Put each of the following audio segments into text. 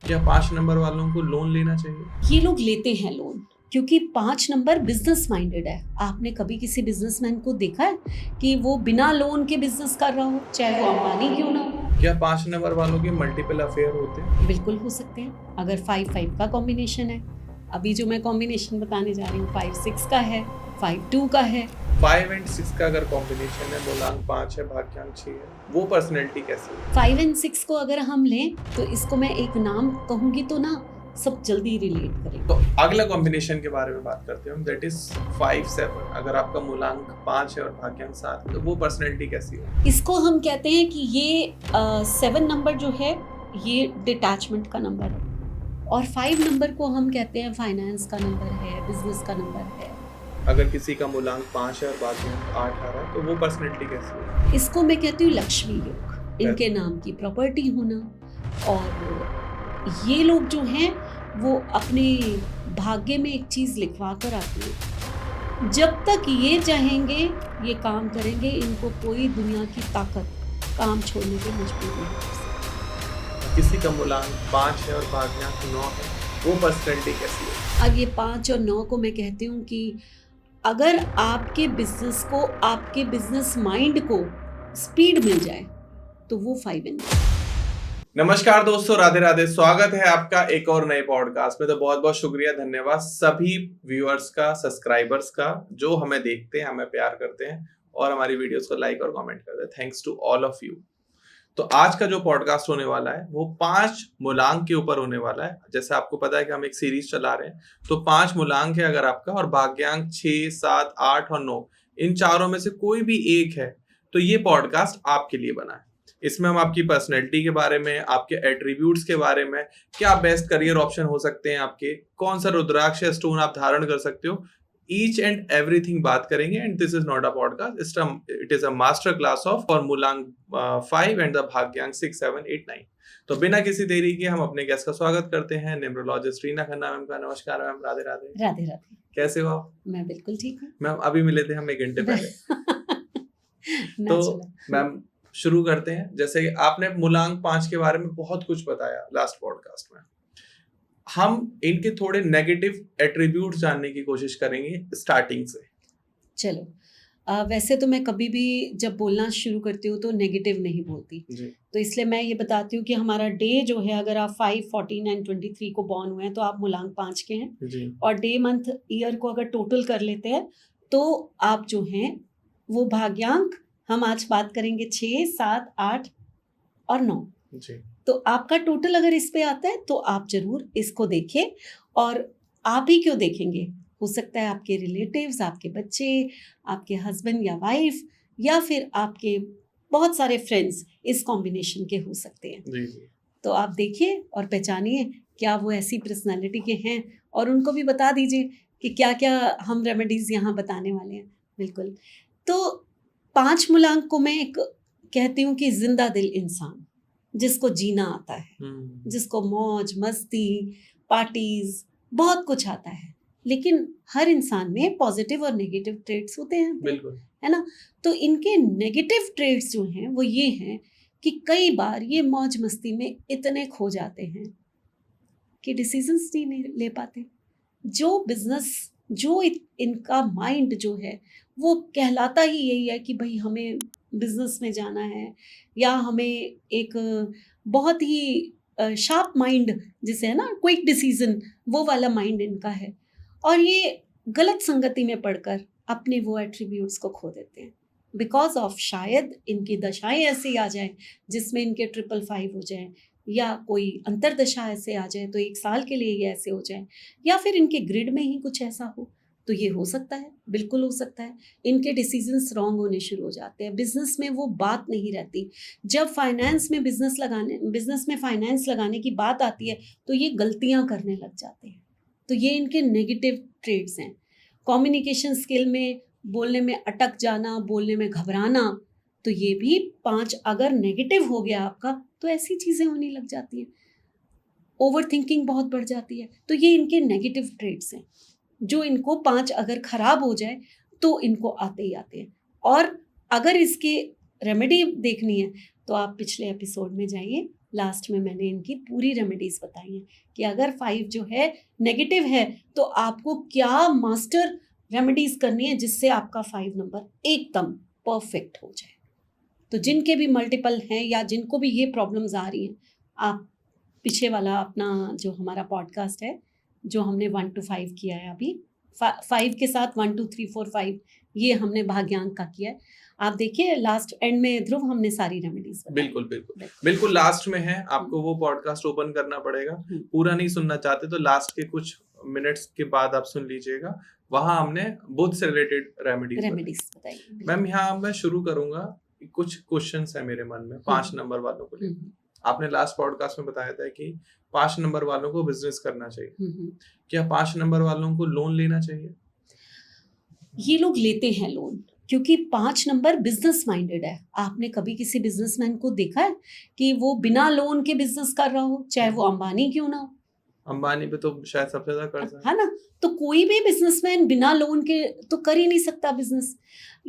क्या 5 नंबर वालों को लोन लेना चाहिए? ये लोग लेते हैं लोन क्योंकि 5 नंबर बिजनेस माइंडेड है। आपने कभी किसी बिजनेसमैन को देखा है कि वो बिना लोन के बिजनेस कर रहा हो, चाहे वो अंबानी क्यों ना हो? क्या 5 नंबर वालों के मल्टीपल अफेयर होते हैं? बिल्कुल हो सकते हैं अगर 5-5 का कॉम्बिनेशन है। अभी जो मैं कॉम्बिनेशन बताने जा रही हूँ 5-6 का है, 5-2 का है। 5 एंड 6 का अगर कॉम्बिनेशन है, मूलांक 5 है, भाग्यांक 6 है, वो पर्सनैलिटी कैसी है? 5 एंड 6 को अगर हम लें तो इसको मैं एक नाम कहूंगी तो ना सब जल्दी रिलेट करेंगे। तो अगला कॉम्बिनेशन के बारे में बात करते हैं, दैट इज 5-7। अगर आपका मूलांक 5 है और भाग्यांक 7 है, तो वो पर्सनैलिटी कैसी है? इसको हम कहते हैं कि ये 7 नंबर जो है ये डिटैचमेंट का नंबर है और 5 नंबर को हम कहते हैं फाइनेंस का नंबर है, बिजनेस का नंबर है। अगर किसी का मूलांक 5 है और भाग्यांक 8 आ रहा है, तो वो पर्सनैलिटी कैसी है? इसको मैं कहती हूँ लक्ष्मी योग, इनके नाम की प्रॉपर्टी होना। और ये लोग जो हैं वो अपने भाग्य में एक चीज़ लिखवा कर आते हैं। जब तक ये चाहेंगे ये काम करेंगे, इनको कोई दुनिया की ताकत काम छोड़ने के मजबूर नहीं कर सकती। किसी का मूलांक 5 है और भाग्यांक 9 है, वो पर्सनैलिटी कैसी है? अब ये 5 और 9 को मैं कहती हूँ कि अगर आपके बिजनेस को, आपके बिजनेस माइंड को स्पीड मिल जाए तो वो 5 एंड 9। नमस्कार दोस्तों, राधे राधे। स्वागत है आपका एक और नए पॉडकास्ट में। तो बहुत बहुत शुक्रिया, धन्यवाद सभी व्यूअर्स का, सब्सक्राइबर्स का, जो हमें देखते हैं, हमें प्यार करते हैं और हमारी वीडियोस को लाइक और कमेंट करते हैं। Thanks to all of you. तो आज का जो पॉडकास्ट होने वाला है वो 5 मूलांक के ऊपर होने वाला है। जैसे आपको पता है कि हम एक सीरीज चला रहे हैं, तो 5 मूलांक है अगर आपका, और भाग्यांक 6, 7, 8 और 9, इन चारों में से कोई भी एक है, तो ये पॉडकास्ट आपके लिए बना है। इसमें हम आपकी पर्सनैलिटी के बारे में, आपके एट्रीब्यूट्स के बारे में, क्या बेस्ट करियर ऑप्शन हो सकते हैं आपके, कौन सा रुद्राक्ष स्टोन आप धारण कर सकते हो, ईच एंड एवरीथिंग बात करेंगे। And this is not a podcast, it is a master class of for मूलांक 5 एंड द भाग्यांक 6, 7, 8, 9। तो बिना किसी देरी के हम अपने गेस्ट का स्वागत करते हैं, न्यूमरोलॉजिस्ट रीना खन्ना मैम का। नमस्कार मैम, राधे राधे। राधे राधे। कैसे हो आप? मैं बिल्कुल ठीक हूँ मैम। अभी मिले थे हम 1 घंटे पहले। तो मैम शुरू करते हैं। जैसे आपने मूलांक 5 के बारे में बहुत कुछ बताया लास्ट पॉडकास्ट में, हम इनके थोड़े नेगेटिव एट्रीब्यूट्स जानने की कोशिश करेंगे स्टार्टिंग से। चलो, वैसे तो मैं कभी भी जब बोलना शुरू करती हूँ तो नेगेटिव नहीं बोलती जी। तो इसलिए मैं ये बताती हूँ कि हमारा डे जो है, अगर आप 5, 14 एंड 23 को बॉर्न हुए हैं तो आप मूलांक 5 के हैं जी। और डे, मंथ, ईयर को अगर टोटल कर लेते हैं तो आप जो हैं वो भाग्यांक, हम आज बात करेंगे 6, 7, 8 और 9 जी। तो आपका टोटल अगर इस पे आता है तो आप जरूर इसको देखें। और आप ही क्यों देखेंगे, हो सकता है आपके रिलेटिव्स, आपके बच्चे, आपके हस्बैंड या वाइफ, या फिर आपके बहुत सारे फ्रेंड्स इस कॉम्बिनेशन के हो सकते हैं। जी जी। तो आप देखिए और पहचानिए क्या वो ऐसी पर्सनालिटी के हैं, और उनको भी बता दीजिए कि क्या क्या हम रेमेडीज यहाँ बताने वाले हैं। बिल्कुल। तो 5 मूलांक को मैं एक कहती हूँ कि जिंदा दिल इंसान, जिसको जीना आता है, जिसको मौज मस्ती, पार्टीज, बहुत कुछ आता है। लेकिन हर इंसान में पॉजिटिव और नेगेटिव ट्रेड्स होते हैं, बिल्कुल, है ना। तो इनके नेगेटिव ट्रेड्स जो हैं वो ये हैं कि कई बार ये मौज मस्ती में इतने खो जाते हैं कि डिसीजंस नहीं ले पाते। जो बिजनेस, जो इनका माइंड जो है वो कहलाता ही यही है कि भाई हमें बिजनेस में जाना है, या हमें एक बहुत ही शार्प माइंड जिसे है ना, क्विक डिसीजन, वो वाला माइंड इनका है। और ये गलत संगति में पड़कर अपने वो एट्रीब्यूट्स को खो देते हैं बिकॉज ऑफ, शायद इनकी दशाएं ऐसी आ जाएं जिसमें इनके 555 हो जाएं, या कोई अंतरदशा ऐसे आ जाए तो 1 साल के लिए ये ऐसे हो जाए, या फिर इनके ग्रिड में ही कुछ ऐसा हो, तो ये हो सकता है, बिल्कुल हो सकता है। इनके डिसीजंस रॉन्ग होने शुरू हो जाते हैं। बिजनेस में वो बात नहीं रहती। जब फाइनेंस में बिजनेस में फाइनेंस लगाने की बात आती है तो ये गलतियां करने लग जाते हैं। तो ये इनके नेगेटिव ट्रेड्स हैं। कम्युनिकेशन स्किल में, बोलने में अटक जाना, बोलने में घबराना, तो ये भी 5 अगर नेगेटिव हो गया आपका तो ऐसी चीज़ें होने लग जाती हैं। ओवर थिंकिंग बहुत बढ़ जाती है। तो ये इनके नेगेटिव ट्रेड्स हैं जो इनको 5 अगर खराब हो जाए तो इनको आते ही आते हैं। और अगर इसके रेमेडी देखनी है तो आप पिछले एपिसोड में जाइए, लास्ट में मैंने इनकी पूरी रेमेडीज बताई हैं कि अगर 5 जो है नेगेटिव है तो आपको क्या मास्टर रेमेडीज करनी है जिससे आपका 5 नंबर एकदम परफेक्ट हो जाए। तो जिनके भी मल्टीपल हैं या जिनको भी ये प्रॉब्लम्स आ रही हैं, आप पीछे वाला अपना जो हमारा पॉडकास्ट है जो हमने 1 to 5 किया है, अभी 5 के साथ 1 2 3 4 5 ये हमने भाग्यांक का किया है, आप देखिए लास्ट एंड में ध्रुव हमने सारी रेमेडीज बिल्कुल लास्ट में है, आपको वो पॉडकास्ट ओपन करना पड़ेगा। पूरा नहीं सुनना चाहते तो लास्ट के कुछ मिनट्स के बाद आप सुन लीजिएगा, वहां हमने बुध से रिलेटेड रेमेडीज बताई। मैम यहाँ मैं शुरू करूंगा, कुछ क्वेश्चंस है मेरे मन में 5 नंबर वालों को लेकर। आपने लास्ट पॉडकास्ट में बताया था कि 5 नंबर वालों को बिजनेस करना चाहिए, क्या 5 नंबर वालों को लोन लेना चाहिए? ये लोग लेते हैं लोन क्योंकि 5 नंबर बिजनेस माइंडेड है। आपने कभी किसी बिजनेसमैन को देखा है कि वो बिना लोन के बिजनेस कर रहा हो, चाहे वो अंबानी क्यों ना हो? अंबानी पे तो शायद सबसे ज्यादा कर्ज है ना, तो कोई भी बिजनेसमैन बिना लोन के तो कर ही नहीं सकता बिजनेस।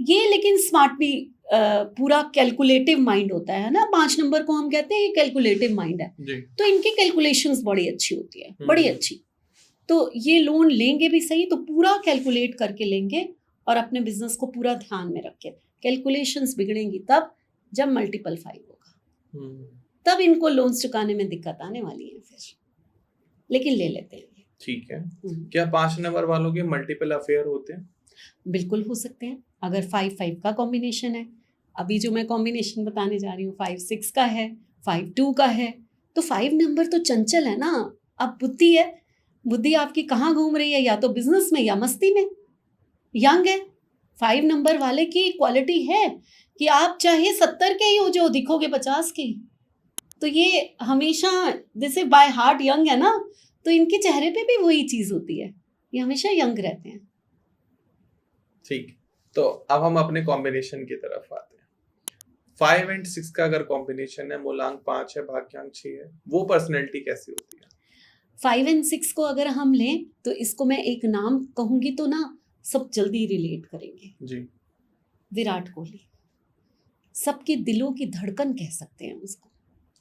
ये लेकिन स्मार्टली पूरा कैलकुलेटिव माइंड होता है ना, 5 नंबर को हम कहते हैं ये कैलकुलेटिव माइंड है जी। तो इनकी कैलकुलेशंस बड़ी अच्छी होती है, बड़ी अच्छी। तो ये लोन लेंगे भी सही तो पूरा कैलकुलेट करके लेंगे और अपने बिजनेस को पूरा ध्यान में रख के। कैलकुलेशंस बिगड़ेंगी तब जब मल्टीपल 5 होगा, तब इनको लोन्स चुकाने में दिक्कत आने वाली है फिर, लेकिन ले लेते हैं। ठीक है, क्या 5 नंबर वालों के मल्टीपल अफेयर होते हैं? बिल्कुल हो सकते हैं, अगर 5-5 का कॉम्बिनेशन है। अभी जो मैं कॉम्बिनेशन बताने जा रही हूँ 5-6 का है, 5-2 का है, तो 5 नंबर तो चंचल है ना। अब बुद्धि है, बुद्धि आपकी कहाँ घूम रही है, या तो बिजनेस में या मस्ती में। यंग है, 5 नंबर वाले की क्वालिटी है कि आप चाहे 70 के ही हो जो दिखोगे 50 की। तो ये हमेशा जैसे बाय हार्ट यंग है ना, तो इनके चेहरे पे भी वही चीज होती है, ये हमेशा यंग रहते हैं। ठीक, तो अब हम अपने कॉम्बिनेशन की तरफ आते हैं। 5 और 6 का अगर कॉम्बिनेशन है, मूलांक 5 है, भाग्यांक 6 है, वो पर्सनैलिटी कैसी होती है? 5 और 6 को अगर हम लें तो इसको मैं एक नाम कहूंगी तो ना सब जल्दी रिलेट करेंगे जी। विराट कोहली, सबके दिलों की धड़कन कह सकते हैं उसको।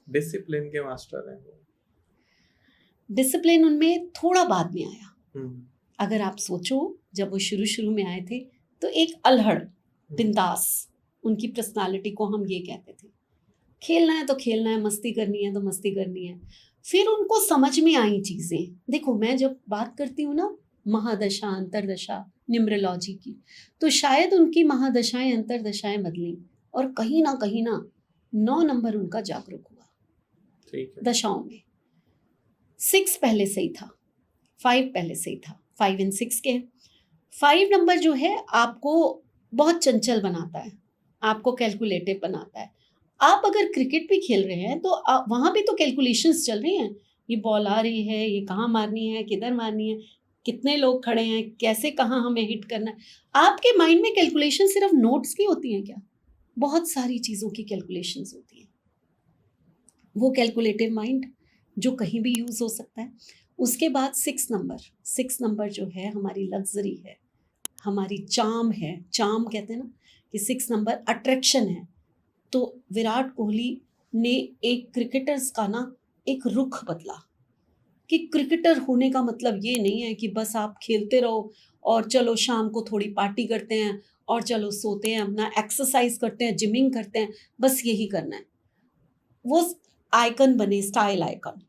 डिसिप्लिन के मास्टर हैं वो। डिसिप्लिन उनमें थोड़ा बाद में आया। अगर आप सोचो जब वो शुरू में आए थे तो एक अल्हड़ बिंदास उनकी पर्सनालिटी को हम ये कहते थे, खेलना है तो खेलना है, मस्ती करनी है तो मस्ती करनी है। फिर उनको समझ में आई चीजें। देखो मैं जब बात करती हूँ ना महादशा अंतरदशा न्यूमरोलॉजी की, तो शायद उनकी महादशाएं अंतरदशाएं बदली और कहीं ना 9 नंबर उनका जागरूक हुआ दशाओं में। 6 पहले से ही था, 5 पहले से ही था, 5 और 6 के 5 नंबर जो है आपको बहुत चंचल बनाता है, आपको कैलकुलेटिव बनाता है। आप अगर क्रिकेट भी खेल रहे हैं तो वहाँ भी तो कैलकुलेशंस चल रही हैं, ये बॉल आ रही है, ये कहाँ मारनी है, किधर मारनी है, कितने लोग खड़े हैं, कैसे कहाँ हमें हिट करना है। आपके माइंड में कैलकुलेशन सिर्फ नोट्स की होती हैं क्या? बहुत सारी चीज़ों की कैलकुलेशंस होती हैं। वो कैलकुलेटिव माइंड जो कहीं भी यूज़ हो सकता है। उसके बाद 6 नंबर जो है हमारी लग्जरी है, हमारी चार्म है। चार्म कहते हैं ना कि 6 नंबर अट्रैक्शन है। तो विराट कोहली ने एक क्रिकेटर्स का ना एक रुख बदला कि क्रिकेटर होने का मतलब ये नहीं है कि बस आप खेलते रहो और चलो शाम को थोड़ी पार्टी करते हैं और चलो सोते हैं, अपना एक्सरसाइज करते हैं, जिमिंग करते हैं, बस यही करना है। वो आइकन बने, स्टाइल आइकन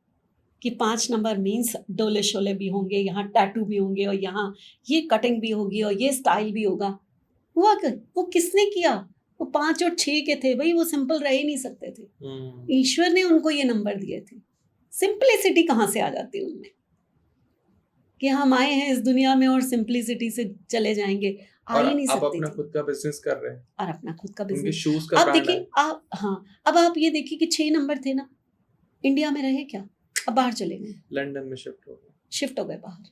कि 5 नंबर मीन्स डोले शोले भी होंगे, यहाँ टैटू भी होंगे और यहाँ ये कटिंग भी होगी और ये स्टाइल भी होगा। हुआ वो किसने किया? वो 5 और 6 के थे भाई, वो सिंपल रह ही नहीं सकते थे। ईश्वर ने उनको ये नंबर दिए थे। सिंपलिसिटी कहाँ से आ जाती है उनमें कि हम आए हैं इस दुनिया में और सिंपलिसिटी से चले जाएंगे, आ ही नहीं सकते। आप अपना खुद का बिजनेस कर रहे हैं और अपना खुद का बिजनेस, शूज का अब देखिए आप, हाँ अब आप ये देखिए कि 6 नंबर थे ना, इंडिया में रहे क्या? अब बाहर चले गए, लंदन में शिफ्ट हो गए बाहर।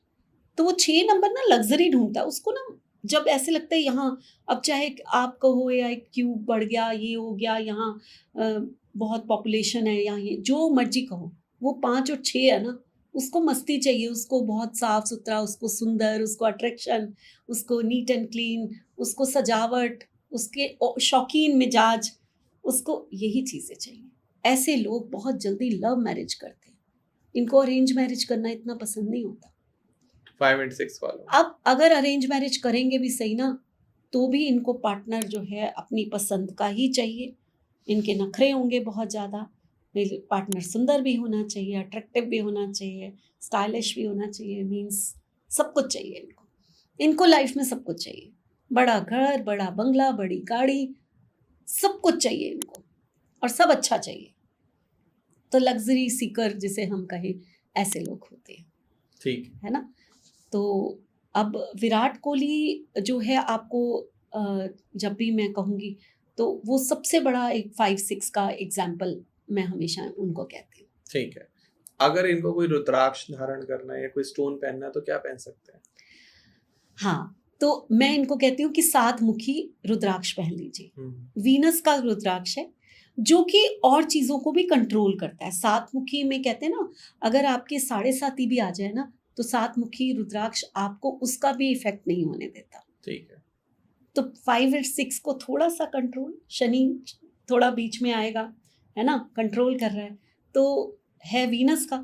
तो वो 6 नंबर ना लग्जरी ढूंढता है उसको ना, जब ऐसे लगता है यहाँ अब चाहे आप कहो या क्यूब बढ़ गया, ये हो गया, यहाँ बहुत पॉपुलेशन है, यहाँ ये जो मर्जी कहो, वो 5 और 6 है ना, उसको मस्ती चाहिए, उसको बहुत साफ सुथरा, उसको सुंदर, उसको अट्रैक्शन, उसको नीट एंड क्लीन, उसको सजावट, उसके शौकीन मिजाज, उसको यही चीज़ें चाहिए। ऐसे लोग बहुत जल्दी लव मैरिज करते हैं, इनको अरेंज मैरिज करना इतना पसंद नहीं होता। 5 and 6 वालों। अब अगर अरेंज मैरिज करेंगे भी सही ना, तो भी इनको पार्टनर जो है अपनी पसंद का ही चाहिए। इनके नखरे होंगे बहुत ज़्यादा, पार्टनर सुंदर भी होना चाहिए, अट्रैक्टिव भी होना चाहिए, स्टाइलिश भी होना चाहिए, मीन्स सब कुछ चाहिए इनको लाइफ में सब कुछ चाहिए। बड़ा घर, बड़ा बंगला, बड़ी गाड़ी, सब कुछ चाहिए इनको, और सब अच्छा चाहिए। तो लग्जरी सीकर जिसे हम कहें, ऐसे लोग होते हैं, ठीक है ना। तो अब विराट कोहली जो है, आपको जब भी मैं कहूँगी तो वो सबसे बड़ा एक 5-6 का एग्जाम्पल मैं हमेशा उनको कहती हूँ। ठीक है। अगर इनको कोई रुद्राक्ष धारण करना है या कोई स्टोन पहनना है तो क्या पहन सकते हैं? हाँ, तो मैं इनको कहती हूँ कि 7 मुखी रुद्राक्ष पहन लीजिए। वीनस का रुद्राक्ष है, जो कि और चीजों को भी कंट्रोल करता है। 7 मुखी में कहते हैं ना, अगर आपके 7.5 भी आ जाए ना, तो 7 मुखी रुद्राक्ष आपको उसका भी इफेक्ट नहीं होने देता। ठीक है। तो 5 और 6 को थोड़ा सा कंट्रोल, शनि थोड़ा बीच में आएगा, है ना, कंट्रोल कर रहा है, तो है वीनस का,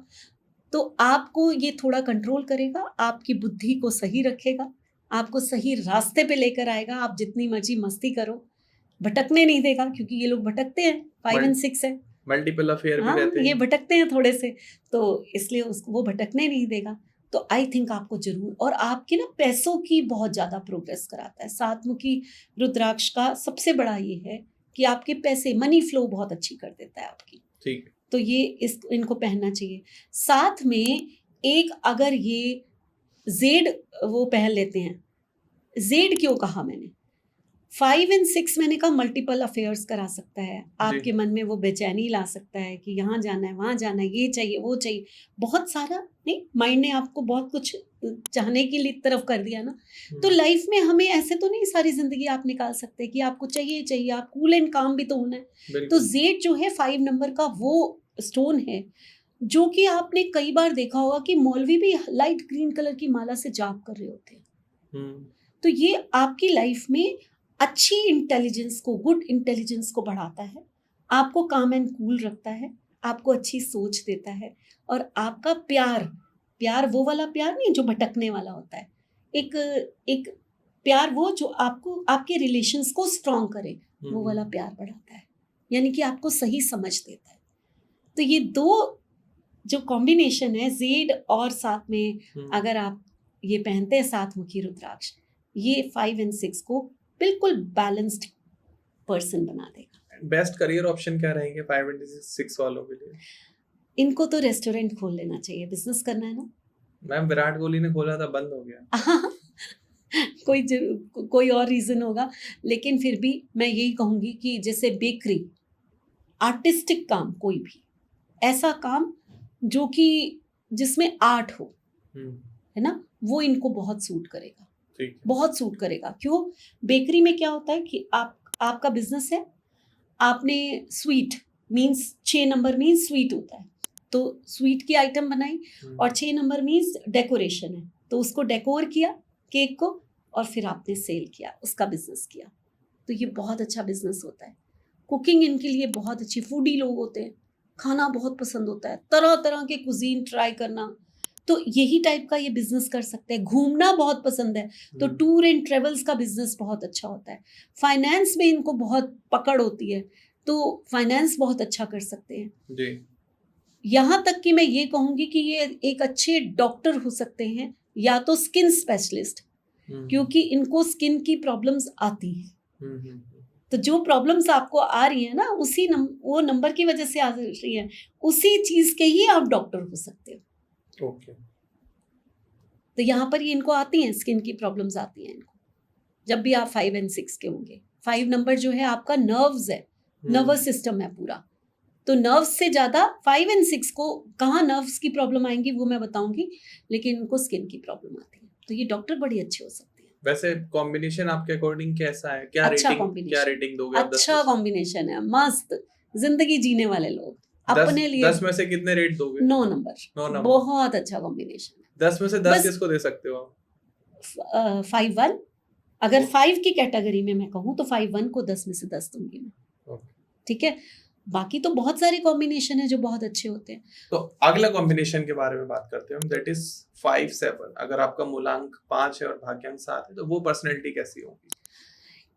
तो आपको ये थोड़ा कंट्रोल करेगा, आपकी बुद्धि को सही रखेगा, आपको सही रास्ते पे लेकर आएगा। आप जितनी मर्जी मस्ती करो, भटकने नहीं देगा, क्योंकि ये लोग भटकते हैं, 5 और 6 है, मल्टीपल अफेयर भी हाँ, रहते हैं, ये भटकते हैं थोड़े से, तो इसलिए उसको वो भटकने नहीं देगा। तो आई थिंक आपको जरूर, और आपके ना पैसों की बहुत ज्यादा प्रोग्रेस कराता है। 7 मुखी रुद्राक्ष का सबसे बड़ा ये है कि आपके पैसे, मनी फ्लो बहुत अच्छी कर देता है आपकी। ठीक। तो ये इनको पहनना चाहिए। साथ में एक, अगर ये जेड वो पहन लेते हैं, जेड क्यों कहा मैंने, 5 और 6 मैंने कहा मल्टीपल अफेयर्स करा सकता है, आपके मन में वो बेचैनी ला सकता है कि यहाँ जाना है, वहाँ जाना है, ये चाहिए, वो चाहिए, बहुत सारा नहीं, माइंड ने आपको बहुत कुछ चाहने की तरफ कर दिया ना। तो लाइफ में हमें ऐसे तो नहीं सारी जिंदगी आप निकाल सकते कि आपको चाहिए, आप कूल एंड काम भी तो होना है। तो जेड जो है 5 नंबर का वो स्टोन है, जो कि आपने कई बार देखा होगा कि मौलवी भी लाइट ग्रीन कलर की माला से जाप कर रहे होते हैं। तो ये आपकी लाइफ में अच्छी इंटेलिजेंस को, गुड इंटेलिजेंस को बढ़ाता है, आपको काम एंड कूल रखता है, आपको अच्छी सोच देता है, और आपका प्यार वो वाला प्यार नहीं जो भटकने वाला होता है, एक प्यार वो जो आपको, आपके रिलेशंस को स्ट्रॉन्ग करे, वो वाला प्यार बढ़ाता है, यानी कि आपको सही समझ देता है। तो ये दो जो कॉम्बिनेशन है, जेड और साथ में अगर आप ये पहनते हैं 7 मुखी रुद्राक्ष, ये 5 और 6 को बिल्कुल बैलेंस्ड पर्सन बना देगा। बेस्ट करियर ऑप्शन क्या रहेंगे 5 और 6 वालों के लिए? इनको तो रेस्टोरेंट खोल लेना चाहिए, बिजनेस करना है ना। मैम विराट कोहली ने खोला था, बंद हो गया। कोई और रीजन होगा, लेकिन फिर भी मैं यही कहूंगी कि जैसे बेकरी, आर्टिस्टिक काम, कोई भी ऐसा काम जो कि जिसमें आर्ट हो, है ना, वो इनको बहुत सूट करेगा, बहुत सूट करेगा। क्यों? बेकरी में क्या होता है कि आपका बिजनेस है, आपने sweet means 6 number means sweet होता है, तो स्वीट की आइटम बनाई, और 6 नंबर मींस डेकोरेशन है, तो उसको डेकोर किया केक को, और फिर आपने सेल किया, उसका बिजनेस किया। तो ये बहुत अच्छा बिजनेस होता है। कुकिंग इनके लिए बहुत अच्छी, फूडी लोग होते हैं, खाना बहुत पसंद होता है, तरह तरह के कुजीन ट्राई करना, तो यही टाइप का ये बिजनेस कर सकते हैं। घूमना बहुत पसंद है, तो टूर एंड ट्रेवल्स का बिजनेस बहुत अच्छा होता है। फाइनेंस में इनको बहुत पकड़ होती है, तो फाइनेंस बहुत अच्छा कर सकते हैं जी। यहाँ तक कि मैं ये कहूंगी कि ये एक अच्छे डॉक्टर हो सकते हैं, या तो स्किन स्पेशलिस्ट, क्योंकि इनको स्किन की प्रॉब्लम्स आती हैं। तो जो प्रॉब्लम्स आपको आ रही है ना, उसी वो नंबर की वजह से आ रही है, उसी चीज के ही आप डॉक्टर हो सकते हो। ओके। तो यहाँ पर ये इनको आती हैं, स्किन की प्रॉब्लम्स आती हैं इनको, जब भी आप 5 और 6 के होंगे। 5 नंबर जो है आपका नर्व्स है, नर्वस सिस्टम है पूरा, तो नर्व्स से ज्यादा 5 और 6 को कहाँ नर्व्स की प्रॉब्लम आएंगी वो मैं बताऊंगी, लेकिन इनको स्किन की प्रॉब्लम आती है, तो ये डॉक्टर बड़े अच्छे हो सकते हैं। वैसे कॉम्बिनेशन आपके अकॉर्डिंग कैसा है? क्या अच्छा रेटिंग, क्या रेटिंग दोगे आप? अच्छा कॉम्बिनेशन है, मस्त जिंदगी जीने वाले लोग अपने लिए। 10 में से कितने रेट दोगे? 9 नंबर, बहुत अच्छा कॉम्बिनेशन है। 10 में से 10 किसको दे सकते हो आप? 5-1, अगर 5 की कैटेगरी में मैं कहूँ तो 5-1 को 10 में से 10 दूंगी मैं, ठीक है। बाकी तो बहुत सारे कॉम्बिनेशन है जो बहुत अच्छे होते हैं। तो अगला कॉम्बिनेशन के बारे में बात करते हैं हम, दैट इज 5-7। अगर आपका मूलांक 5 है और भाग्यांक 7 है तो वो पर्सनैलिटी कैसी होगी?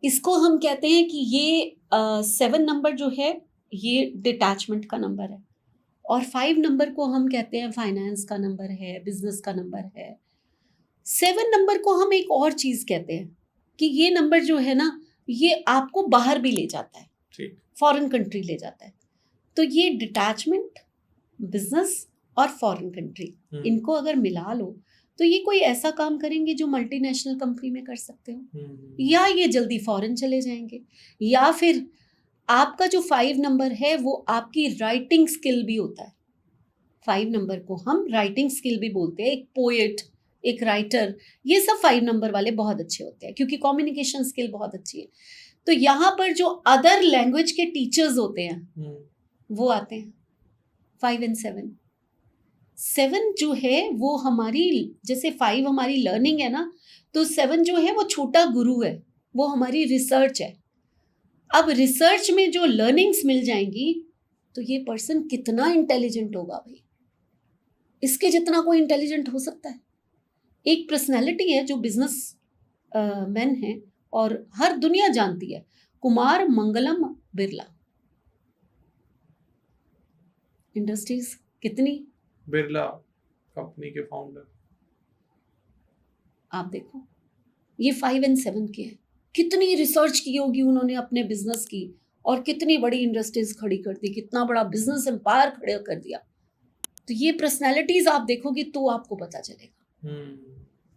इसको हम कहते हैं कि ये 7 नंबर जो है ये डिटैचमेंट का नंबर है, और 5 नंबर को हम कहते हैं फाइनेंस का नंबर है, बिजनेस का नंबर है। 7 नंबर को हम एक और चीज कहते हैं कि ये नंबर जो है ना, ये आपको बाहर भी ले जाता है, ठीक। फॉरेन कंट्री ले जाता है। तो ये डिटैचमेंट, बिजनेस और फॉरेन कंट्री, इनको अगर मिला लो तो ये कोई ऐसा काम करेंगे जो मल्टीनेशनल कंपनी में कर सकते हो, या ये जल्दी फॉरेन चले जाएंगे, या फिर आपका जो 5 नंबर है वो आपकी राइटिंग स्किल भी होता है। 5 नंबर को हम राइटिंग स्किल भी बोलते हैं। एक पोएट, एक राइटर, ये सब 5 नंबर वाले बहुत अच्छे होते हैं क्योंकि कम्युनिकेशन स्किल बहुत अच्छी है। तो यहाँ पर जो अदर लैंग्वेज के टीचर्स होते हैं वो आते हैं 5 एंड 7। 7 जो है वो हमारी, जैसे 5 हमारी लर्निंग है ना, तो 7 जो है वो छोटा गुरु है, वो हमारी रिसर्च है। अब रिसर्च में जो लर्निंग्स मिल जाएंगी तो ये पर्सन कितना इंटेलिजेंट होगा भाई, इसके जितना कोई इंटेलिजेंट हो सकता है। एक पर्सनैलिटी है जो बिजनेस मैन है और हर दुनिया जानती है, कुमार मंगलम बिरला। इंडस्ट्रीज कितनी, बिरला कंपनी के फाउंडर, आप देखो ये 5 एंड 7 के हैं। कितनी रिसर्च की होगी उन्होंने अपने बिजनेस की, और कितनी बड़ी इंडस्ट्रीज खड़ी कर दी, कितना बड़ा बिजनेस एम्पायर खड़ा कर दिया। तो ये पर्सनैलिटीज आप देखोगे तो आपको पता चलेगा।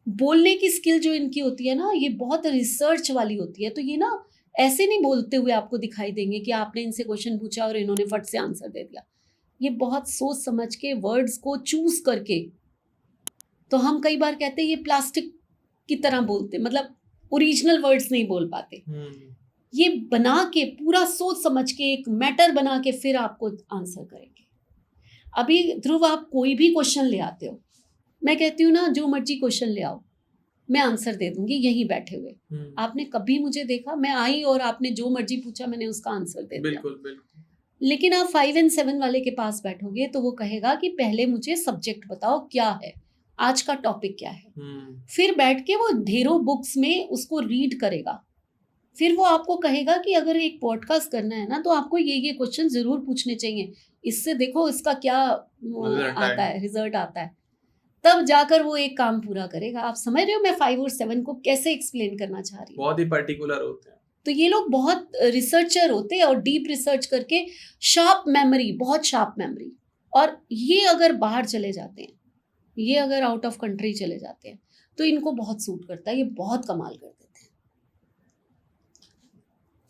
बोलने की स्किल जो इनकी होती है ना, ये बहुत रिसर्च वाली होती है। तो ये ना ऐसे नहीं बोलते हुए आपको दिखाई देंगे कि आपने इनसे क्वेश्चन पूछा और इन्होंने फट से आंसर दे दिया। ये बहुत सोच समझ के वर्ड्स को चूज करके, तो हम कई बार कहते हैं ये प्लास्टिक की तरह बोलते, मतलब ओरिजिनल वर्ड्स नहीं बोल पाते। ये बना के पूरा सोच समझ के एक मैटर बना के फिर आपको आंसर करेंगे। अभी ध्रुव, आप कोई भी क्वेश्चन ले आते हो, मैं कहती हूँ ना जो मर्जी क्वेश्चन ले आओ, मैं आंसर दे दूंगी यहीं बैठे हुए। आपने कभी मुझे देखा मैं आई और आपने जो मर्जी पूछा मैंने उसका आंसर दे दिया? बिल्कुल बिल्कुल। लेकिन आप 5 एंड 7 वाले के पास बैठोगे तो वो कहेगा कि पहले मुझे सब्जेक्ट बताओ क्या है, आज का टॉपिक क्या है। फिर बैठ के वो ढेरों बुक्स में उसको रीड करेगा। फिर वो आपको कहेगा कि अगर एक पॉडकास्ट करना है ना तो आपको ये क्वेश्चन जरूर पूछने चाहिए, इससे देखो इसका क्या आता है, रिजल्ट आता है। तब जाकर वो एक काम पूरा करेगा। आप समझ रहे हो मैं 5 और 7 को कैसे एक्सप्लेन करना चाह रही हूँ? बहुत ही पर्टिकुलर होते हैं। तो ये लोग बहुत रिसर्चर होते हैं और डीप रिसर्च करके शार्प मेमोरी, बहुत शार्प मेमोरी। और ये अगर बाहर चले जाते हैं, ये अगर आउट ऑफ कंट्री चले जाते हैं तो इनको बहुत सूट करता है, ये बहुत कमाल कर देते हैं।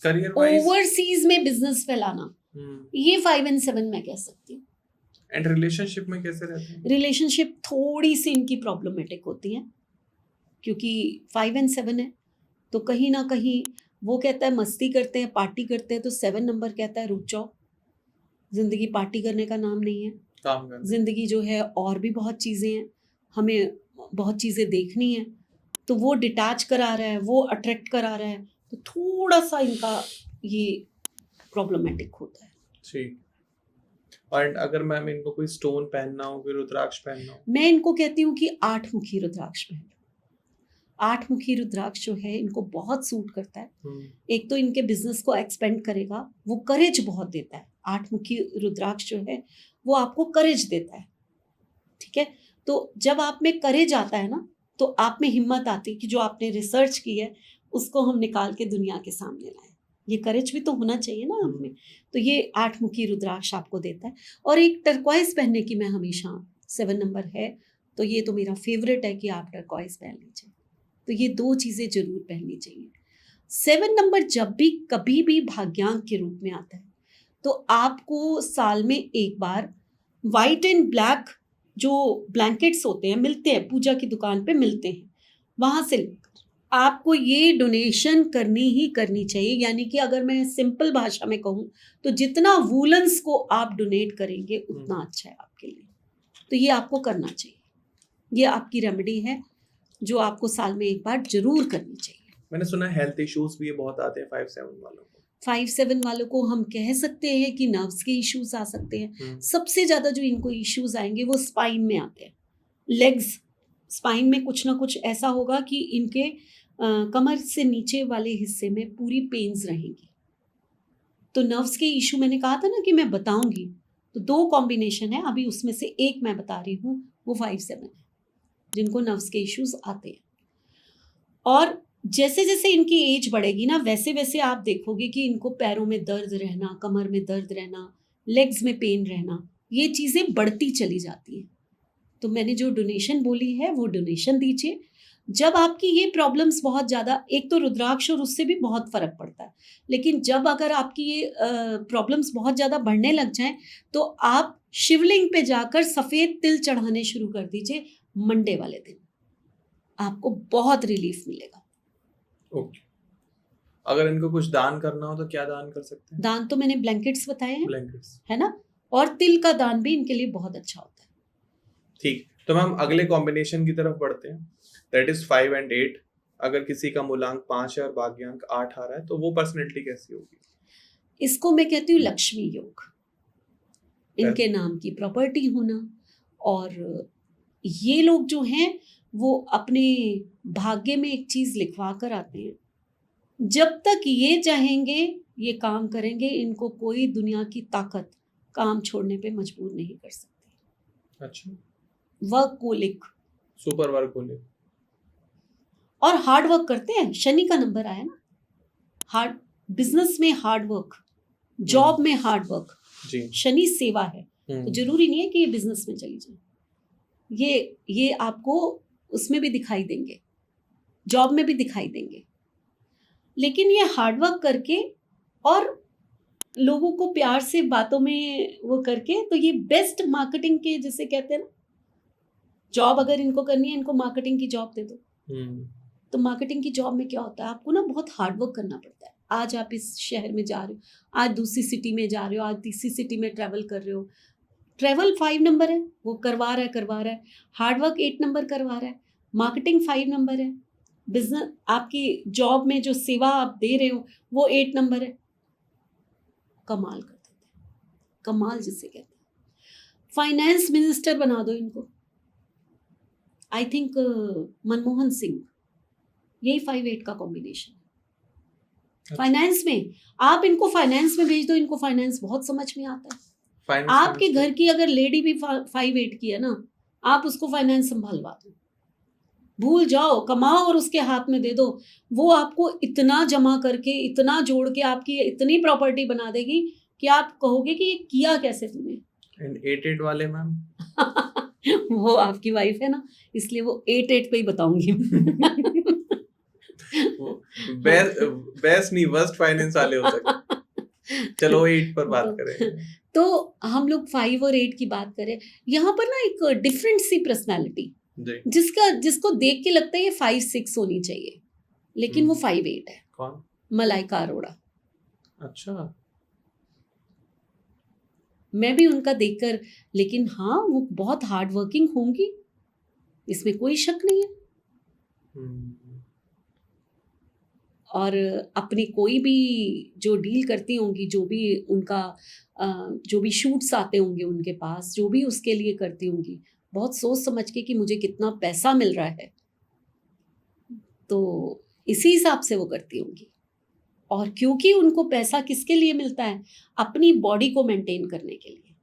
करियर वाइज ओवरसीज में बिजनेस फैलाना, ये 5 एंड 7 मैं कह सकती हूँ। एंड रिलेशनशिप में कैसे रहते हैं? रिलेशनशिप थोड़ी सी इनकी प्रॉब्लमेटिक होती है क्योंकि 5 एंड 7 है तो कहीं ना कहीं वो कहता है मस्ती करते हैं, पार्टी करते हैं, तो 7 नंबर कहता है रुक जाओ, जिंदगी पार्टी करने का नाम नहीं है, काम करना। जिंदगी जो है और भी बहुत चीज़ें हैं, हमें बहुत चीज़ें देखनी है। तो वो डिटैच करा रहा है, वो अट्रैक्ट करा रहा है, तो थोड़ा सा इनका ये प्रॉब्लमेटिक होता है। ठीक। और अगर मैम इनको कोई स्टोन पहनना हो, कोई रुद्राक्ष पहनना हो, मैं इनको कहती हूँ कि 8 मुखी रुद्राक्ष पहन लो। 8 मुखी रुद्राक्ष जो है इनको बहुत सूट करता है। एक तो इनके बिजनेस को एक्सपेंड करेगा, वो करेज बहुत देता है। 8 मुखी रुद्राक्ष जो है वो आपको करेज देता है, ठीक है। तो जब आप में करेज आता है ना तो आप में हिम्मत आती है कि जो आपने रिसर्च की है उसको हम निकाल के दुनिया के सामने लाएं। ये करेज भी तो होना चाहिए ना आप में। तो ये 8 मुखी रुद्राक्ष आपको देता है। और एक टर्क्वाइज पहनने की मैं हमेशा, 7 नंबर है तो ये तो मेरा फेवरेट है कि आप टर्क्वाइज पहन लीजिए। तो ये 2 चीज़ें जरूर पहननी चाहिए। 7 नंबर जब भी कभी भी भाग्यांक के रूप में आता है तो आपको साल में एक बार वाइट एंड ब्लैक जो ब्लैंकेट्स होते हैं, मिलते हैं, पूजा की दुकान पे मिलते हैं, वहाँ से आपको ये डोनेशन करनी ही करनी चाहिए। यानी कि अगर मैं सिंपल भाषा में कहूँ तो जितना वूलन्स को आप डोनेट करेंगे उतना अच्छा है आपके लिए। तो ये आपको करना चाहिए, ये आपकी रेमेडी है जो आपको साल में एक बार जरूर करनी चाहिए। मैंने सुना हेल्थ इश्यूज भी बहुत आते हैं 5-7 वालों को। 5-7 वालों को हम कह सकते हैं कि नर्व्स के इश्यूज आ सकते हैं। सबसे ज़्यादा जो इनको इश्यूज आएंगे वो स्पाइन में आते हैं, लेग्स, स्पाइन में कुछ ना कुछ ऐसा होगा कि इनके कमर से नीचे वाले हिस्से में पूरी पेन्स रहेंगी। तो नर्व्स के इशू मैंने कहा था ना कि मैं बताऊंगी, तो 2 कॉम्बिनेशन है, अभी उसमें से एक मैं बता रही हूँ, वो 5-7 है जिनको नर्व्स के इश्यूज आते हैं। और जैसे जैसे इनकी एज बढ़ेगी ना, वैसे वैसे आप देखोगे कि इनको पैरों में दर्द रहना, कमर में दर्द रहना, लेग्स में पेन रहना, ये चीज़ें बढ़ती चली जाती हैं। तो मैंने जो डोनेशन बोली है वो डोनेशन दीजिए। जब आपकी ये प्रॉब्लम्स बहुत ज़्यादा, एक तो रुद्राक्ष और उससे भी बहुत फ़र्क पड़ता है, लेकिन जब अगर आपकी ये प्रॉब्लम्स बहुत ज़्यादा बढ़ने लग जाएं तो आप शिवलिंग पे जाकर सफ़ेद तिल चढ़ाने शुरू कर दीजिए मंडे वाले दिन, आपको बहुत रिलीफ मिलेगा। ओके। अगर इनको कुछ दान करना हो तो क्या दान कर सकते हैं? दान तो मैंने ब्लैंकेट्स बताए हैं, ब्लैंकेट्स, है ना, और तिल का दान भी इनके लिए बहुत अच्छा होता है। ठीक। तो मैम अगले कॉम्बिनेशन की तरफ बढ़ते हैं, दैट इज 5 and 8। अगर किसी का मूलांक 5 है और भाग्यांक 8 आ रहा है तो वो पर्सनैलिटी कैसी होगी? इसको मैं कहती हूँ लक्ष्मी योग, इनके नाम की प्रॉपर्टी होना। और ये लोग जो हैं वो अपने भाग्य में एक चीज लिखवा कर आते हैं, जब तक ये चाहेंगे ये काम करेंगे, इनको कोई दुनिया की ताकत काम छोड़ने पे मजबूर नहीं कर सकती। अच्छा, वर्कहोलिक, सुपर वर्कहोलिक, और हार्ड वर्क करते हैं। शनि का नंबर आया ना, हार्ड, बिजनेस में हार्ड वर्क, जॉब में हार्ड वर्क, जी। शनि सेवा है, तो जरूरी नहीं है कि ये बिजनेस में चली जाए, ये आपको उसमें भी दिखाई देंगे, जॉब में भी दिखाई देंगे, लेकिन ये हार्ड वर्क करके और लोगों को प्यार से बातों में वो करके, तो ये बेस्ट मार्केटिंग के जिसे कहते हैं ना, जॉब अगर इनको करनी है, इनको मार्केटिंग की जॉब दे दो। तो मार्केटिंग की जॉब में क्या होता है, आपको ना बहुत हार्ड वर्क करना पड़ता है। आज आप इस शहर में जा रहे हो, आज दूसरी सिटी में जा रहे हो, आज तीसरी सिटी में ट्रैवल कर रहे हो। ट्रैवल 5 नंबर है, वो करवा रहा है। हार्ड वर्क 8 नंबर करवा रहा है, मार्केटिंग 5 नंबर है, बिजनेस आपकी जॉब में जो सेवा आप दे रहे हो वो 8 नंबर है। कमाल कर देते हैं, कमाल जिसे कहते हैं। फाइनेंस मिनिस्टर बना दो इनको, आई थिंक मनमोहन सिंह, यही 5-8 का कॉम्बिनेशन है। फाइनेंस में आप इनको फाइनेंस में भेज दो, इनको फाइनेंस बहुत समझ में आता है। आपके घर की अगर लेडी भी 5-8 की है ना, आप उसको फाइनेंस संभालवा दो, भूल जाओ, कमाओ और उसके हाथ में दे दो, वो आपको इतना जमा करके, इतना जोड़ के आपकी इतनी प्रॉपर्टी बना देगी कि आप कहोगे कि ये किया कैसे तूने। एंड 8-8 वाले मैम वो आपकी वाइफ है ना, इसलिए वो 8-8 पे ही बताऊंगी। बेस्ट नहीं, वर्स्ट फाइनेंस वाले हो सकते। चलो 8 पर बात करें। तो हम लोग 5 और 8 की बात करें, यहाँ पर ना एक डिफरेंट सी पर्सनालिटी, जिसको देख के लगता है ये 5-6 होनी चाहिए, लेकिन वो 5-8 है। कौन? मलाइका अरोड़ा। अच्छा, मैं भी उनका देखकर, लेकिन हाँ वो बहुत हार्ड वर्किंग होंगी, इसमें कोई शक नहीं है। और अपनी कोई भी जो डील करती होंगी, जो भी उनका जो भी शूट्स आते होंगे उनके पास, जो भी उसके लिए करती होंगी, बहुत सोच समझ के कि मुझे कितना पैसा मिल रहा है, तो इसी हिसाब से वो करती होंगी। और क्योंकि उनको पैसा किसके लिए मिलता है, अपनी बॉडी को मेंटेन करने के लिए,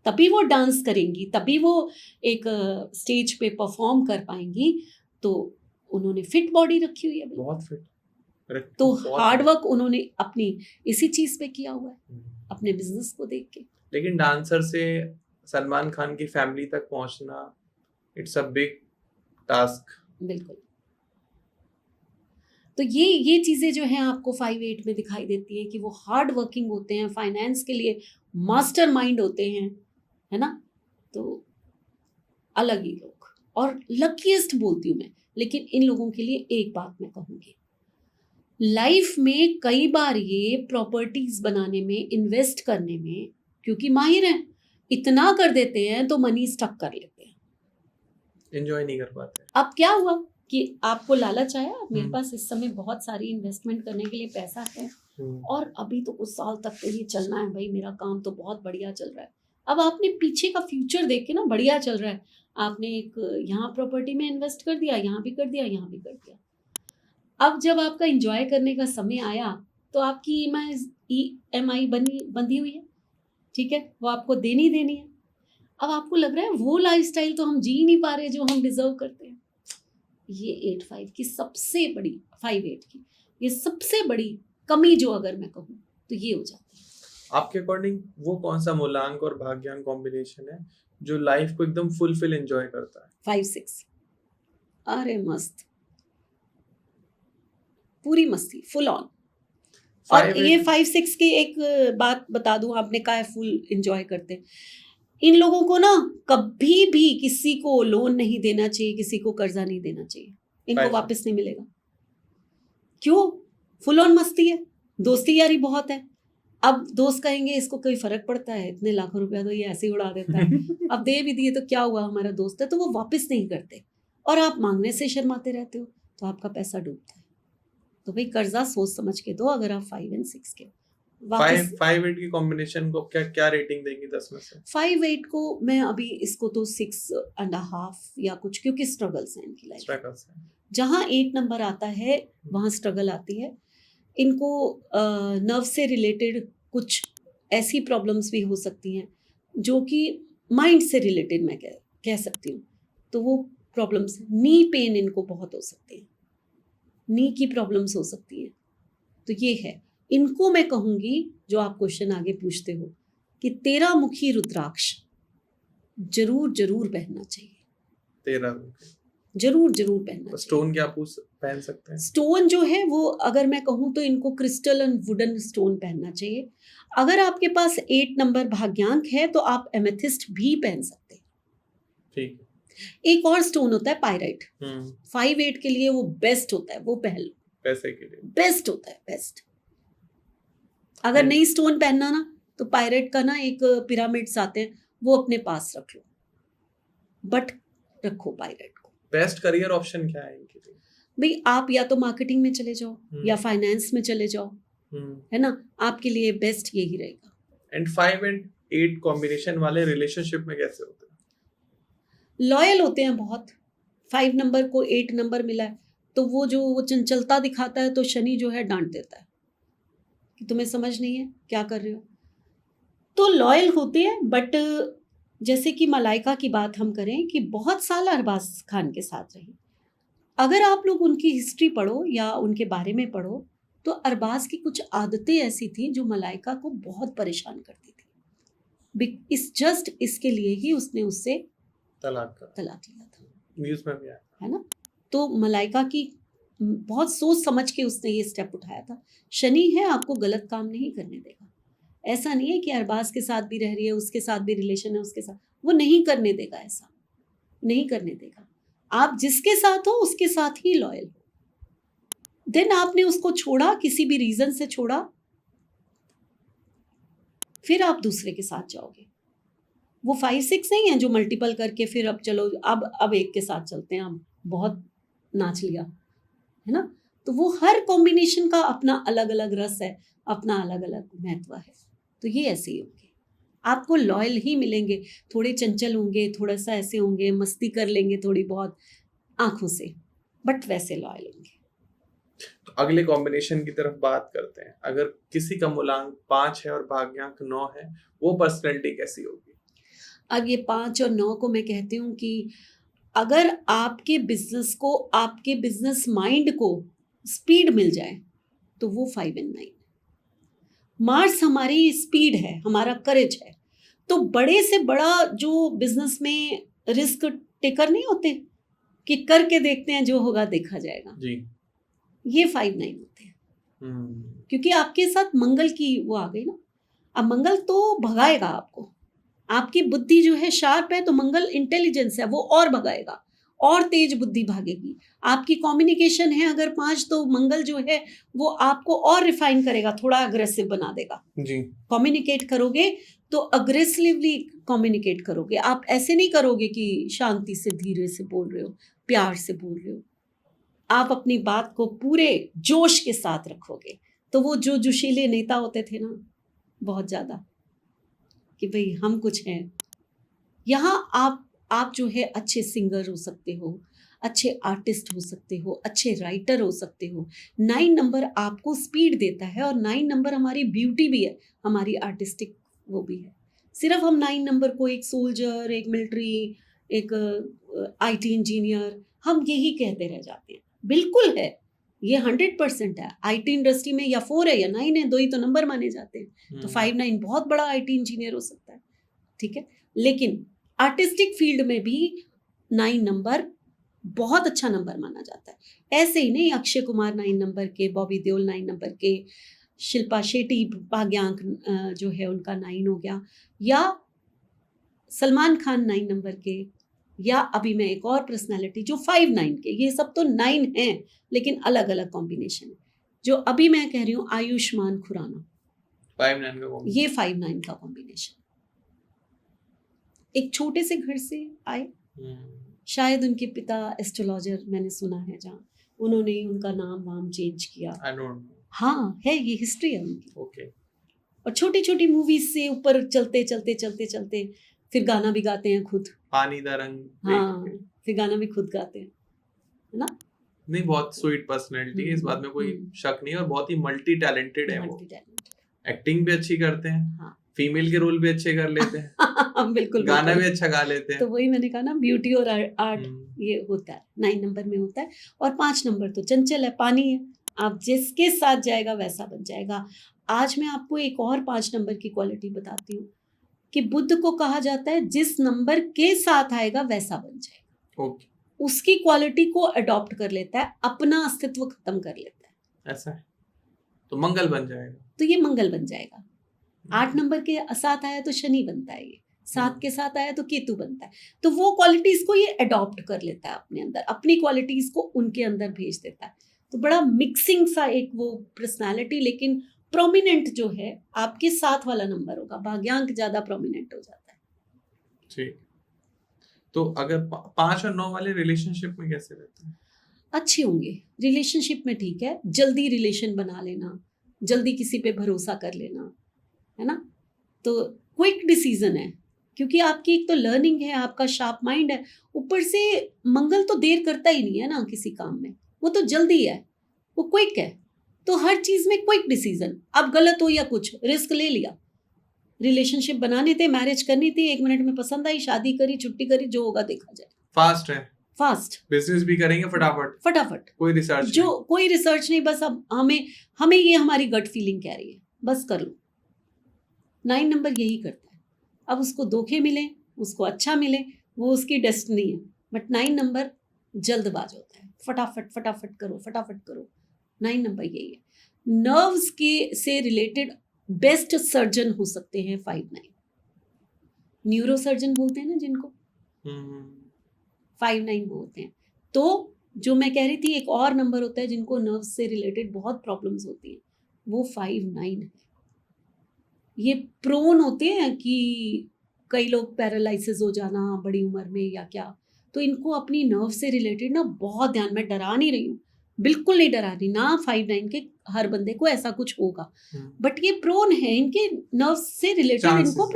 तभी वो डांस करेंगी, तभी वो एक स्टेज पे परफॉर्म कर पाएंगी। तो उन्होंने फिट बॉडी रखी हुई है, बहुत फिट, तो हार्ड वर्क उन्होंने अपनी इसी चीज पे किया हुआ है, अपने बिजनेस को देख के। लेकिन डांसर से सलमान खान की फैमिली तक पहुंचना, इट्स अ बिग टास्क। बिल्कुल। तो ये चीजें जो हैं आपको 5-8 में दिखाई देती हैं कि वो हार्ड वर्किंग होते हैं, फाइनेंस के लिए मास्टरमाइंड होते हैं, है ना। तो अलग ही लोग, और लकीएस्ट बोलती हूँ मैं, लेकिन इन लोगों के लिए एक बात मैं कहूँगी, लाइफ में कई बार ये प्रॉपर्टीज बनाने में, इन्वेस्ट करने में, क्योंकि माहिर हैं, इतना कर देते हैं तो मनी स्टक कर लेते हैं, एंजॉय नहीं कर पाते। अब क्या हुआ कि आपको लालच आया, मेरे पास इस समय बहुत सारी इन्वेस्टमेंट करने के लिए पैसा है, और अभी तो कुछ साल तक तो ये चलना है भाई, मेरा काम तो बहुत बढ़िया चल रहा है। अब आपने पीछे का फ्यूचर देख के ना, बढ़िया चल रहा है, आपने एक यहाँ प्रॉपर्टी में इन्वेस्ट कर दिया, यहाँ भी कर दिया, यहाँ भी कर दिया। अब जब आपका एंजॉय करने का समय आया तो आपकी EMI बंधी हुई है, ठीक है, वो आपको देनी देनी है। अब आपको लग रहा है वो लाइफस्टाइल तो हम जी नहीं पा रहे जो हम डिजर्व करते हैं। ये 8-5 की सबसे बड़ी, 5-8 की ये सबसे बड़ी कमी जो अगर मैं कहूँ तो ये हो जाती है। आपके अकॉर्डिंग वो कौन सा मूलांक और भाग्यांक कॉम्बिनेशन है जो लाइफ को एकदम फुलफिल एंजॉय करता है? 5-6, अरे मस्त, पूरी मस्ती, फुल ऑन। और ये 5-6 की एक बात बता दूं, आपने कहा है फुल एंजॉय करते हैं, इन लोगों को ना कभी भी किसी को लोन नहीं देना चाहिए, किसी को कर्जा नहीं देना चाहिए, इनको वापस नहीं मिलेगा। क्यों? फुल ऑन मस्ती है, दोस्ती यारी बहुत है। अब दोस्त कहेंगे इसको कोई फर्क पड़ता है, इतने लाखों रुपया तो ये ऐसे ही उड़ा देता है, अब दे भी दिए तो क्या हुआ, हमारा दोस्त है, तो वो वापस नहीं करते और आप मांगने से शर्माते रहते हो तो आपका पैसा डूबता है। तो भाई कर्जा सोच समझ के दो। अगर आप 5 और 6 के 5-8 की कॉम्बिनेशन को क्या रेटिंग देंगी 10 में से? 5-8 को मैं अभी इसको तो 6.5 या कुछ, क्योंकि स्ट्रगल्स हैं इनकी लाइफ। जहाँ 8 नंबर आता है वहाँ स्ट्रगल आती है। इनको नर्व से रिलेटेड कुछ ऐसी प्रॉब्लम्स भी हो सकती हैं जो कि माइंड से रिलेटेड मैं कह सकती हूँ। तो वो प्रॉब्लम्स, नी पेन इनको बहुत हो सकती है, नी की प्रॉब्लम्स हो सकती हैं। तो ये है, इनको मैं कहूँगी जो आप क्वेश्चन आगे पूछते हो कि 13 मुखी रुद्राक्ष जरूर जरूर पहनना चाहिए। 13 मुखी जरूर जरूर पहनना। स्टोन क्या पहन सकते हैं? स्टोन जो है वो अगर मैं कहूँ तो इनको क्रिस्टल एंड वुडन स्टोन पहनना चाहिए। अगर आपके पास 8 नंबर भाग्यांक है तो आप एमेथिस्ट भी पहन सकते हैं। ठीक है। एक और स्टोन होता है पायराइट, 5-8 के लिए वो बेस्ट होता है, वो पहन लो, पैसे के लिए बेस्ट होता है, बेस्ट। अगर नहीं स्टोन पहनना ना तो पायराइट का ना एक पिरामिड्स आते हैं, वो अपने पास रख लो, बट रखो पायराइट को। बेस्ट करियर ऑप्शन क्या है इनके लिए? भाई आप या तो मार्केटिंग में चले जाओ या फाइनेंस में चले जाओ, है ना, आपके लिए बेस्ट यही रहेगा। एंड 5 और 8 कॉम्बिनेशन वाले रिलेशनशिप में कैसे होते हैं? लॉयल होते हैं बहुत। 5 नंबर को 8 नंबर मिला है तो वो चंचलता दिखाता है तो शनि जो है डांट देता है कि तुम्हें समझ नहीं है क्या कर रहे हो, तो लॉयल होते हैं। बट जैसे कि मलाइका की बात हम करें कि बहुत साल अरबाज खान के साथ रही, अगर आप लोग उनकी हिस्ट्री पढ़ो या उनके बारे में पढ़ो तो अरबाज की कुछ आदतें ऐसी थी जो मलाइका को बहुत परेशान करती थी। इसके लिए ही उसने उससे तलाक लिया था, न्यूज़ में भी आया, है ना। तो मलाइका की बहुत सोच समझ के उसने ये स्टेप उठाया था। शनि है, आपको गलत काम नहीं करने देगा। ऐसा नहीं है कि अरबाज के साथ भी रह रही है, उसके साथ भी रिलेशन है, उसके साथ, वो नहीं करने देगा, ऐसा नहीं करने देगा। आप जिसके साथ हो उसके साथ ही लॉयल हो। देन आपने उसको छोड़ा, किसी भी रीजन से छोड़ा, फिर आप दूसरे के साथ जाओगे। वो 5-6 नहीं है जो मल्टीपल करके फिर अब चलो अब एक के साथ चलते हैं, अब बहुत नाच लिया, है ना। तो वो हर कॉम्बिनेशन का अपना अलग अलग रस है, अपना अलग अलग महत्व है। तो ये ऐसे ही होंगे, आपको लॉयल ही मिलेंगे। थोड़े चंचल होंगे, थोड़ा सा ऐसे होंगे, मस्ती कर लेंगे थोड़ी बहुत आंखों से, बट वैसे लॉयल होंगे। तो अगले कॉम्बिनेशन की तरफ बात करते हैं। अगर किसी का मूलांक 5 है और भाग्यांक 9 है, वो पर्सनैलिटी कैसी होगी? अब ये 5 और 9 को मैं कहती हूँ कि अगर आपके बिजनेस को, आपके बिजनेस माइंड को स्पीड मिल जाए तो वो 5 और 9। मार्स हमारी स्पीड है, हमारा करेज है। तो बड़े से बड़ा जो बिजनेस में रिस्क टेकर नहीं होते कि करके देखते हैं, जो होगा देखा जाएगा जी, ये 5-9 होते हैं। क्योंकि आपके साथ मंगल की वो आ गई ना। अब मंगल तो भगाएगा आपको, आपकी बुद्धि जो है शार्प है, तो मंगल इंटेलिजेंस है, वो और भगाएगा, और तेज बुद्धि भागेगी। आपकी कम्युनिकेशन है अगर 5, तो मंगल जो है वो आपको और रिफाइन करेगा, थोड़ा अग्रेसिव बना देगा जी। कम्युनिकेट करोगे तो अग्रेसिवली कम्युनिकेट करोगे, आप ऐसे नहीं करोगे कि शांति से धीरे से बोल रहे हो, प्यार से बोल रहे हो। आप अपनी बात को पूरे जोश के साथ रखोगे, तो वो जो जोशीले नेता होते थे ना, बहुत ज़्यादा, कि भाई हम कुछ हैं। यहाँ आप जो है अच्छे सिंगर हो सकते हो, अच्छे आर्टिस्ट हो सकते हो, अच्छे राइटर हो सकते हो। 9 नंबर आपको स्पीड देता है, और 9 नंबर हमारी ब्यूटी भी है, हमारी आर्टिस्टिक वो भी है। सिर्फ हम 9 नंबर को एक सोल्जर, एक मिलिट्री, एक आईटी इंजीनियर, हम यही कहते रह जाते हैं। बिल्कुल है, ये 100% है। आईटी इंडस्ट्री में या 4 है या 9 है, 2 ही तो नंबर माने जाते हैं। तो 5 9 बहुत बड़ा आईटी इंजीनियर हो सकता है, ठीक है। लेकिन आर्टिस्टिक फील्ड में भी 9 नंबर बहुत अच्छा नंबर माना जाता है। ऐसे ही नहीं, अक्षय कुमार 9 नंबर के, बॉबी देओल 9 नंबर के, शिल्पा शेट्टी भाग्यांक जो है उनका 9 हो गया, या सलमान खान 9 नंबर के, या अभी मैं एक और पर्सनालिटी जो 5 9 के, ये सब तो 9 हैं लेकिन अलग अलग कॉम्बिनेशन है। जो अभी मैं कह रही हूँ आयुष्मान खुराना, 5 9 का ये 5 9 का कॉम्बिनेशन। एक छोटे से घर से आए, शायद उनके पिता एस्ट्रोलॉजर, मैंने सुना है, जहाँ उन्होंने ही उनका नाम वाम चेंज किया। I don't know. हाँ, है, ये हिस्ट्री है उनकी। ओके। और छोटी छोटी मूवीज से ऊपर चलते चलते चलते चलते फिर गाना भी गाते हैं खुद। पानी दा रंग। हाँ, फिर गाना भी खुद गाते हैं, है ना। नहीं, बहुत स्वीट पर्सनैलिटी है, इस बात में कोई शक नहीं है, और बहुत ही मल्टी टैलेंटेड है वो। एक्टिंग भी अच्छी करते हैं, हाँ। फीमेल के रोल भी अच्छे कर लेते हैं। बिल्कुल, गाना भी अच्छा गा लेते हैं। तो वही मैंने कहा ना, ब्यूटी और आर्ट ये होता है 9 नंबर में होता है। और 5 नंबर तो चंचल है, पानी है, आप जिसके साथ जाएगा वैसा बन जाएगा। आज मैं आपको एक और 5 नंबर की क्वालिटी बताती हूँ कि बुद्ध को कहा जाता है जिस नंबर के साथ आएगा वैसा बन जाएगा। ओके। उसकी क्वालिटी को अडॉप्ट कर लेता है, अपना अस्तित्व खत्म कर लेता है। ऐसा है, तो मंगल बन जाएगा। तो ये मंगल बन जाएगा। 8 नंबर के साथ आया तो शनि बनता है, ये 7 के साथ आया तो केतु बनता है। तो वो क्वालिटीज को ये अडॉप्ट कर लेता है अपने अंदर, अपनी क्वालिटीज को उनके अंदर भेज देता है। तो बड़ा मिक्सिंग सा एक वो पर्सनालिटी, लेकिन प्रोमिनेंट जो है आपके 7 वाला नंबर होगा, भाग्यांक ज्यादा प्रोमिनेंट हो जाता है। ठीक। तो अगर 5 और 9 वाले रिलेशनशिप में कैसे रहते हैं? अच्छे होंगे रिलेशनशिप में, ठीक है। जल्दी रिलेशन बना लेना, जल्दी किसी पे भरोसा कर लेना, है ना। तो क्विक डिसीजन है, क्योंकि आपकी एक तो लर्निंग है, आपका शार्प माइंड है, ऊपर से मंगल तो देर करता ही नहीं है ना किसी काम में, वो तो जल्दी है, वो क्विक है। तो हर चीज में क्विक डिसीजन, अब गलत हो या कुछ, रिस्क ले लिया। रिलेशनशिप बनाने थे, मैरिज करनी थी, 1 मिनट में पसंद आई, शादी करी, छुट्टी करी, जो होगा देखा जाए। फास्ट है, फास्ट, बिजनेस भी करेंगे फटाफट फटाफट, कोई रिसर्च जो कोई रिसर्च नहीं, बस अब हमें ये हमारी गट फीलिंग कह रही है, बस कर लो। 9 नंबर यही करता है। अब उसको धोखे मिले, उसको अच्छा मिले, वो उसकी डेस्टिनी है। बट 9 नंबर जल्दबाज होता है, फटाफट फटाफट करो, फटाफट करो। 9 नंबर यही है। नर्व्स के से रिलेटेड बेस्ट सर्जन हो सकते हैं 5 9। न्यूरो सर्जन बोलते हैं ना जिनको, 5 9 बोलते हैं। तो जो मैं कह रही थी, एक और नंबर होता है जिनको नर्व्स से रिलेटेड बहुत प्रॉब्लम्स होती हैं, वो 5 9 है। ये प्रोन होते हैं कि कई लोग पैरालिसिस हो जाना बड़ी उम्र में या क्या, तो इनको अपनी नर्व से रिलेटेड ना बहुत ध्यान, मैं डरा नहीं रही हूँ, बिल्कुल नहीं डरा रही ना, 5 9 के हर बंदे को ऐसा कुछ होगा, बट ये प्रोन है, इनके नर्व से रिलेटेड इनको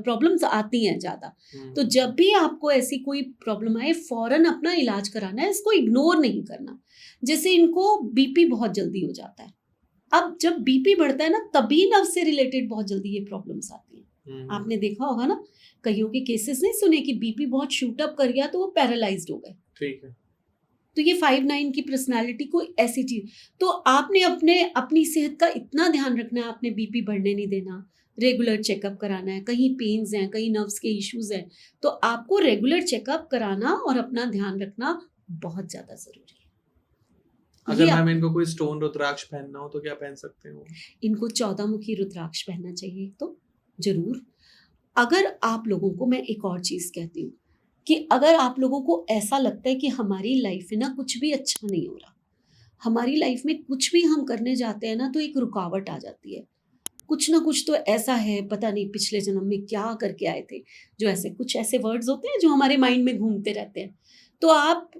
प्रॉब्लम्स आती हैं ज़्यादा। तो जब भी आपको ऐसी कोई प्रॉब्लम आए, फौरन अपना इलाज कराना है, इसको इग्नोर नहीं करना। जैसे इनको बीपी बहुत जल्दी हो जाता है, अब जब बीपी बढ़ता है ना, तभी नर्व से रिलेटेड बहुत जल्दी ये प्रॉब्लम्स आती हैं। आपने देखा होगा ना, कईयों के केसेस नहीं सुने कि बीपी बहुत शूट अप कर गया तो वो पैरालाइज्ड हो गए। ठीक है। तो ये 5 9 की पर्सनालिटी को ऐसी चीज, तो आपने अपनी सेहत का इतना ध्यान रखना है, आपने बीपी बढ़ने नहीं देना, रेगुलर चेकअप कराना है। कहीं पेन्स हैं, कहीं नर्व्स के इश्यूज हैं, तो आपको रेगुलर चेकअप कराना और अपना ध्यान रखना बहुत ज्यादा जरूरी है। अगर मैम इनको कोई स्टोन रुद्राक्ष पहनना हो तो क्या पहन सकते हो? इनको 14 मुखी रुद्राक्ष पहनना चाहिए, तो जरूर। अगर आप लोगों को, मैं एक और चीज कहती हूँ कि अगर आप लोगों को ऐसा लगता है कि हमारी लाइफ में ना कुछ भी अच्छा नहीं हो रहा, हमारी लाइफ में कुछ भी हम करने जाते हैं ना तो एक रुकावट आ जाती है, कुछ ना कुछ तो ऐसा है, पता नहीं पिछले जन्म में क्या करके आए थे, जो ऐसे कुछ ऐसे वर्ड्स होते हैं जो हमारे माइंड में घूमते रहते हैं। तो आप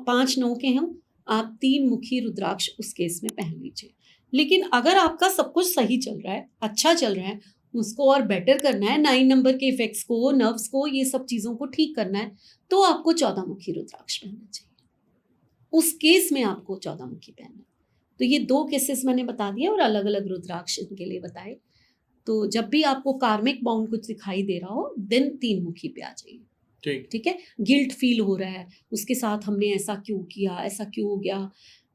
5 9 के हैं, आप 3 मुखी रुद्राक्ष उस केस में पहन लीजिए। लेकिन अगर आपका सब कुछ सही चल रहा है, अच्छा चल रहा है, उसको और बेटर करना है, 9 नंबर के इफेक्ट्स को, नर्व्स को, ये सब चीज़ों को ठीक करना है, तो आपको 14 मुखी रुद्राक्ष पहनना चाहिए। उस केस में आपको 14 मुखी पहनना है। तो ये 2 केसेस मैंने बता दिए और अलग-अलग रुद्राक्ष इनके लिए बताए। तो जब भी आपको कार्मिक बाउंड कुछ दिखाई दे रहा हो, देन 3 मुखी पे आ जाइए। ठीक है? गिल्ट फील हो रहा है, उसके साथ हमने ऐसा क्यों किया, ऐसा क्यों हो गया,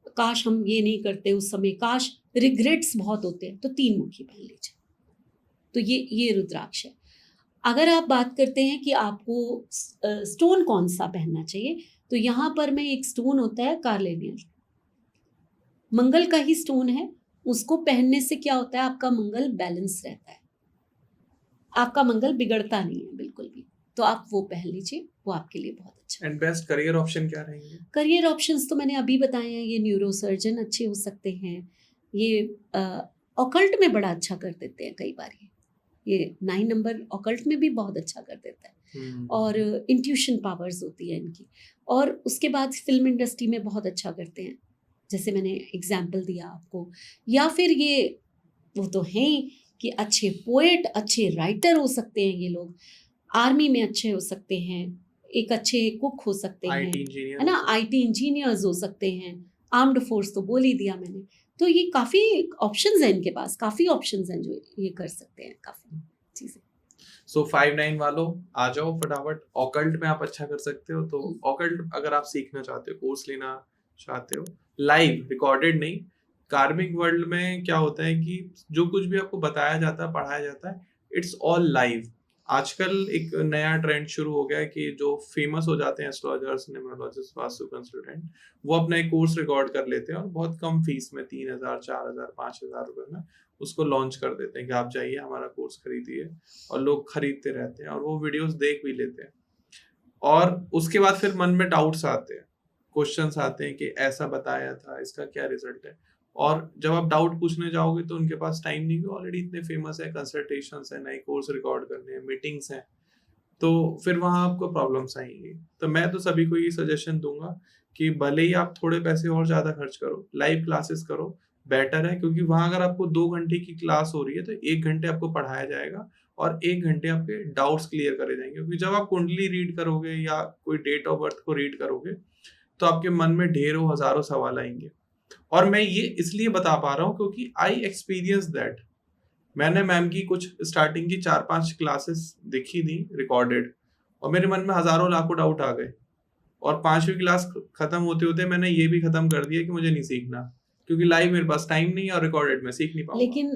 काश हम ये नहीं करते उस समय, काश, रिग्रेट्स बहुत होते हैं, तो 3 मुखी पहन लीजिए। तो ये रुद्राक्ष है। अगर आप बात करते हैं कि आपको स्टोन कौन सा पहनना चाहिए, तो यहाँ पर में एक स्टोन होता है कार्लेनियन, मंगल का ही स्टोन है। उसको पहनने से क्या होता है, आपका मंगल बैलेंस रहता है, आपका मंगल बिगड़ता नहीं है बिल्कुल भी। तो आप वो पहन लीजिए, वो आपके लिए बहुत अच्छा है। एंड बेस्ट करियर ऑप्शन क्या रहेंगे? करियर ऑप्शंस तो मैंने अभी बताए हैं। ये न्यूरोसर्जन अच्छे हो सकते हैं, ये ऑकल्ट में बड़ा अच्छा कर देते हैं कई बार। ये 9 नंबर ऑकल्ट में भी बहुत अच्छा कर देता है, और इंट्यूशन पावर्स होती है इनकी। और उसके बाद फिल्म इंडस्ट्री में बहुत अच्छा करते हैं, जैसे मैंने एग्जाम्पल दिया आपको। या फिर ये वो तो हैं ही कि अच्छे पोएट, अच्छे राइटर हो सकते हैं ये लोग, आर्मी में अच्छे हो सकते हैं, एक अच्छे कुक हो सकते हैं, है ना, IT इंजीनियर्स हो सकते हैं, आर्म्ड फोर्स तो बोल ही दिया मैंने। तो ये काफ़ी ऑप्शंस हैं इनके पास, काफ़ी ऑप्शंस हैं जो ये कर सकते हैं, काफ़ी चीज़ें। सो 5-9 वालों आ जाओ फटाफट। ऑकल्ट में आप अच्छा कर सकते हो, तो ऑकल्ट अगर आप सीखना चाहते हो, कोर्स लेना चाहते हो, लाइव रिकॉर्डेड नहीं। कार्मिक वर्ल्ड में क्या होता है कि जो कुछ भी आपको बताया जाता है, पढ़ाया जाता है, इट्स ऑल लाइव। आजकल एक नया ट्रेंड शुरू हो गया है कि जो फेमस हो जाते हैं एस्ट्रोलॉजर्स, न्यूमरोलॉजिस्ट, वास्तु कंसल्टेंट, वो अपना एक कोर्स रिकॉर्ड कर लेते हैं और बहुत कम फीस में 3,000, 4,000, 5,000 रुपए में उसको लॉन्च कर देते हैं कि आप जाइए हमारा कोर्स खरीदिए, और लोग खरीदते रहते हैं और वो वीडियोस देख भी लेते हैं। और उसके बाद फिर मन में डाउट्स आते हैं, क्वेश्चंस आते हैं कि ऐसा बताया था, इसका क्या रिजल्ट है। और जब आप डाउट पूछने जाओगे तो उनके पास टाइम नहीं, ऑलरेडी इतने फेमस है, कंसल्टेशंस है, नए कोर्स रिकॉर्ड करने हैं, मीटिंग्स हैं, तो फिर वहां आपको प्रॉब्लम्स आएंगी। तो मैं तो सभी को ये सजेशन दूंगा कि भले ही आप थोड़े पैसे और ज्यादा खर्च करो, लाइव क्लासेस करो, बेटर है। क्योंकि वहां अगर आपको 2 घंटे की क्लास हो रही है तो 1 घंटे आपको पढ़ाया जाएगा और 1 घंटे आपके डाउट्स क्लियर करे जाएंगे। क्योंकि जब आप कुंडली रीड करोगे या कोई डेट ऑफ बर्थ को रीड करोगे तो आपके मन में ढेरों हजारों सवाल आएंगे। और मैं ये इसलिए बता पा रहा हूँ क्योंकि आई एक्सपीरियंस दैट। मैंने मैम की कुछ स्टार्टिंग की 4-5 क्लासेस देखी थी रिकॉर्डेड, और मेरे मन में हजारों लाखों डाउट आ गए, और 5वीं क्लास खत्म होते होते मैंने ये भी खत्म कर दिया कि मुझे नहीं सीखना, क्योंकि लाइव मेरे पास टाइम नहीं है और रिकॉर्डेड में सीख नहीं पाऊंगा। लेकिन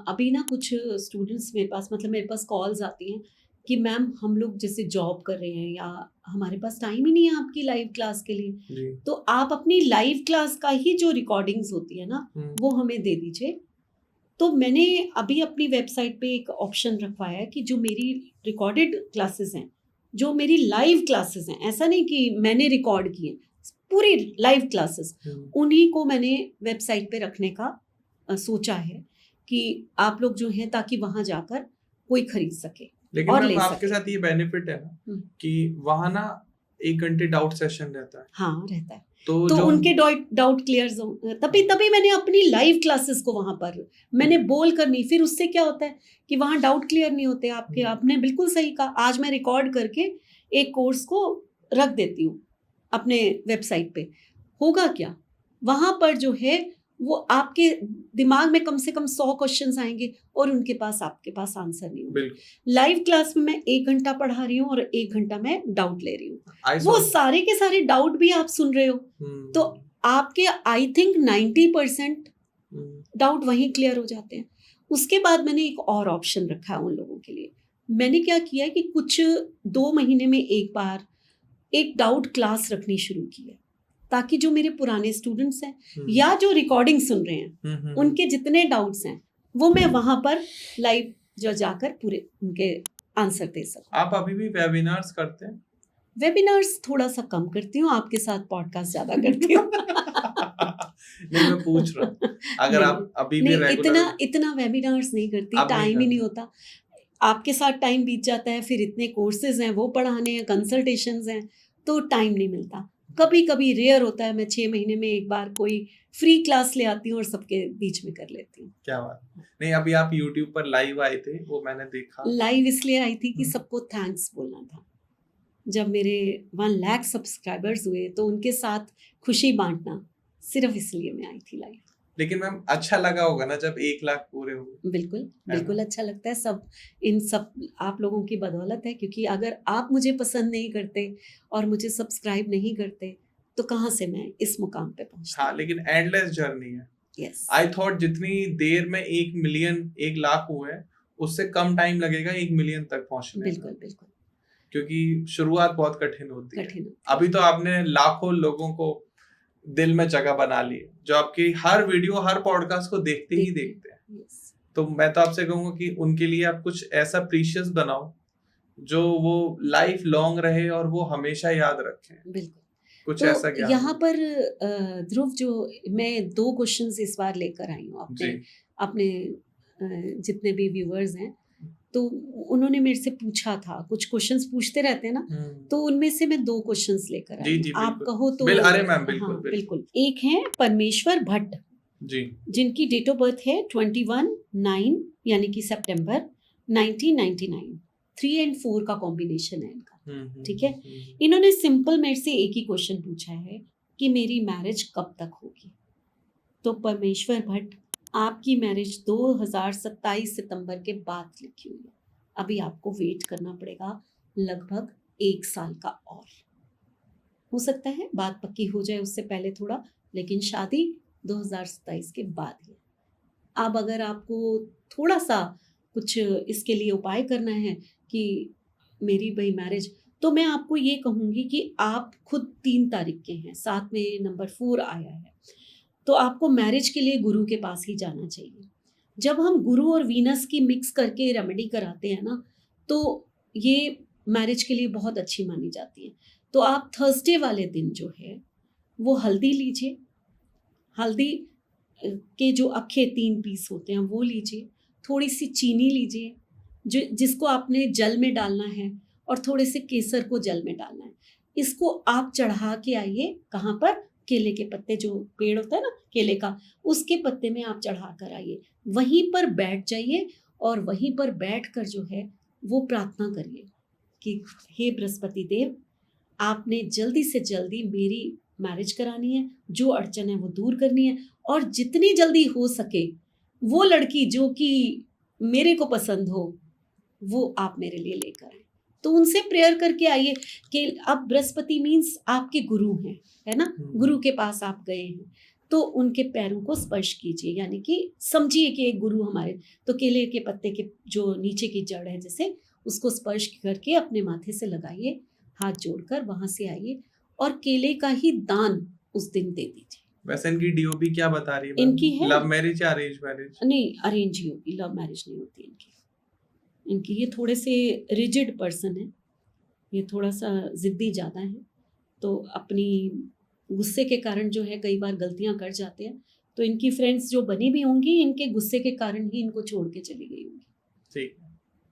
अभी ना कुछ स्टूडेंट्स मेरे पास, मतलब मेरे पास कॉल्स आती हैं कि मैम हम लोग जैसे जॉब कर रहे हैं या हमारे पास टाइम ही नहीं है आपकी लाइव क्लास के लिए, जी। तो आप अपनी लाइव क्लास का ही जो रिकॉर्डिंग्स होती है ना, वो हमें दे दीजिए। तो मैंने अभी अपनी वेबसाइट पे एक ऑप्शन रखवाया है कि जो मेरी रिकॉर्डेड क्लासेस हैं, जो मेरी लाइव क्लासेस हैं, ऐसा नहीं कि मैंने रिकॉर्ड किए, पूरी लाइव क्लासेस, उन्हीं को मैंने वेबसाइट पे रखने का सोचा है कि आप लोग जो हैं, ताकि वहां जाकर कोई खरीद सके। लेकिन और मैम ले आपके सके। साथ ये बेनिफिट है ना कि वहां ना 1 घंटे डाउट सेशन रहता है। हाँ, रहता है। तो तो जो उनके डाउट क्लियर, तभी मैंने अपनी लाइव क्लासेस को वहां पर मैंने बोल कर नहीं, फिर उससे क्या होता है कि वहां डाउट क्लियर नहीं होते आपके। आपने बिल्कुल सही कहा। आज मैं रिकॉर्ड करके एक कोर्स को रख देती हूँ अपने वेबसाइट पे, होगा क्या, वहां पर जो है वो आपके दिमाग में कम से कम 100 क्वेश्चंस आएंगे और उनके पास, आपके पास आंसर नहीं होगा। लाइव क्लास में मैं 1 घंटा पढ़ा रही हूँ और 1 घंटा मैं डाउट ले रही हूँ। वो सारे के सारे डाउट भी आप सुन रहे हो, तो आपके आई थिंक 90% डाउट वहीं क्लियर हो जाते हैं। उसके बाद मैंने एक और ऑप्शन रखा है उन लोगों के लिए। मैंने क्या किया है कि कुछ 2 महीने में एक बार एक डाउट क्लास रखनी शुरू की है, ताकि जो मेरे पुराने स्टूडेंट्स हैं या जो रिकॉर्डिंग सुन रहे हैं, उनके जितने डाउट्स हैं वो मैं वहां पर लाइव जो जाकर पूरे उनके आंसर दे सकूं। आप अभी भी वेबिनार्स करते हैं? वेबिनार्स थोड़ा सा कम करती हूँ, आपके साथ पॉडकास्ट ज्यादा करती हूँ। नहीं, मैं पूछ रहा हूँ अगर आप अभी भी रेगुलर इतना वेबिनार्स नहीं करती, टाइम ही नहीं होता। आपके साथ टाइम बीत जाता है, फिर इतने कोर्सेज हैं वो पढ़ाने हैं, कंसल्टेशंस हैं, तो टाइम नहीं मिलता। कभी कभी रेयर होता है, मैं 6 महीने में एक बार कोई फ्री क्लास ले आती हूँ और सबके बीच में कर लेती हूँ। क्या बात। नहीं, अभी आप यूट्यूब पर लाइव आए थे, वो मैंने देखा। लाइव इसलिए आई थी कि हम्म। सबको थैंक्स बोलना था। जब मेरे 1 लाख सब्सक्राइबर्स हुए तो उनके साथ खुशी बांटना, सिर्फ इसलिए मैं आई थी लाइव। लेकिन मैम अच्छा लगा होगा ना जब 1 लाख पूरे हुए? बिल्कुल है बिल्कुल ना? अच्छा लगता है। इन सब आप लोगों की बदौलत है, क्योंकि अगर आप मुझे पसंद नहीं करते और मुझे सब्सक्राइब नहीं करते तो कहाँ से मैं इस मुकाम पे पहुंचती। हाँ, लेकिन एंडलेस जर्नी है। यस, आई थॉट जितनी देर में 1 मिलियन 1 लाख हुए हैं, उससे कम टाइम लगेगा 1 मिलियन तक पहुंचने में। बिल्कुल बिल्कुल क्योंकि शुरुआत बहुत कठिन होती है। कठिन होती अभी तो आपने लाखों लोगों को दिल में जगह बना ली है, जो आपकी हर वीडियो हर पॉडकास्ट को देखते ही देखते हैं। है। यस, तो मैं तो आपसे कहूंगा कि उनके लिए आप कुछ ऐसा प्रीशियस बनाओ जो वो लाइफ लॉन्ग रहे और वो हमेशा याद रखें। बिल्कुल। कुछ तो ऐसा ज्ञान यहाँ हो। पर ध्रुव, जो मैं 2 क्वेश्चंस इस बार लेकर आई हूँ जी। अपने जितने भी व्यूअर्स हैं, तो उन्होंने मेरे से पूछा था, कुछ क्वेश्चंस पूछते रहते हैं ना, तो उनमें से मैं 2 क्वेश्चंस लेकर आई जी हूँ। आप बिल्कुल। कहो तो अरे मैम, बिल्कुल हाँ बिल्कुल। एक है परमेश्वर भट्ट, जी। जिनकी डेट ऑफ बर्थ है 21/9 यानी कि सितंबर 1999। 3 और 4 का कॉम्बिनेशन है इनका। ठीक है। इन्होंने सिंपल मेरे से एक ही क्वेश्चन पूछा है कि मेरी मैरिज कब तक होगी। तो परमेश्वर भट्ट, आपकी मैरिज 2027 सितंबर के बाद लिखी हुई है। अभी आपको वेट करना पड़ेगा लगभग 1 साल का और। हो सकता है बात पक्की हो जाए उससे पहले थोड़ा, लेकिन शादी 2027 के बाद ही। अब अगर आपको थोड़ा सा कुछ इसके लिए उपाय करना है कि मेरी भाई मैरिज, तो मैं आपको ये कहूँगी कि आप खुद 3 तारीख के हैं, साथ में नंबर 4 आया है, तो आपको मैरिज के लिए गुरु के पास ही जाना चाहिए। जब हम गुरु और वीनस की मिक्स करके रेमेडी कराते हैं ना, तो ये मैरिज के लिए बहुत अच्छी मानी जाती है। तो आप थर्सडे वाले दिन जो है वो हल्दी लीजिए। हल्दी के जो अखे 3 पीस होते हैं वो लीजिए। थोड़ी सी चीनी लीजिए जिसको आपने जल में डालना है, और थोड़े से केसर को जल में डालना है। इसको आप चढ़ा के आइए। कहाँ पर? केले के पत्ते, जो पेड़ होता है ना केले का, उसके पत्ते में आप चढ़ा कर आइए। वहीं पर बैठ जाइए और वहीं पर बैठ कर जो है वो प्रार्थना करिए कि हे बृहस्पति देव, आपने जल्दी से जल्दी मेरी मैरिज करानी है, जो अड़चन है वो दूर करनी है, और जितनी जल्दी हो सके वो लड़की जो कि मेरे को पसंद हो वो आप मेरे लिए लेकर आए। तो उनसे प्रेयर करके आइए कि अब बृहस्पति मीन्स आपके गुरु हैं, है ना। गुरु के पास आप गए हैं तो उनके पैरों को स्पर्श कीजिए, यानी कि समझिए कि एक गुरु हमारे, तो केले के पत्ते के जो नीचे की जड़ है जैसे, उसको स्पर्श करके अपने माथे से लगाइए, हाथ जोड़कर वहां से आइए और केले का ही दान उस दिन दे दीजिए। वैसे इनकी डीओपी क्या बता रही है? इनकी है लव मैरिज या अरेंज मैरिज? नहीं, अरेंज ही होगी, लव मैरिज नहीं होती इनकी। ये थोड़े से रिजिड पर्सन है, ये थोड़ा सा जिद्दी ज़्यादा है, तो अपनी गुस्से के कारण जो है कई बार गलतियां कर जाते हैं। तो इनकी फ्रेंड्स जो बनी भी होंगी इनके गुस्से के कारण ही इनको छोड़ के चली गई होंगी।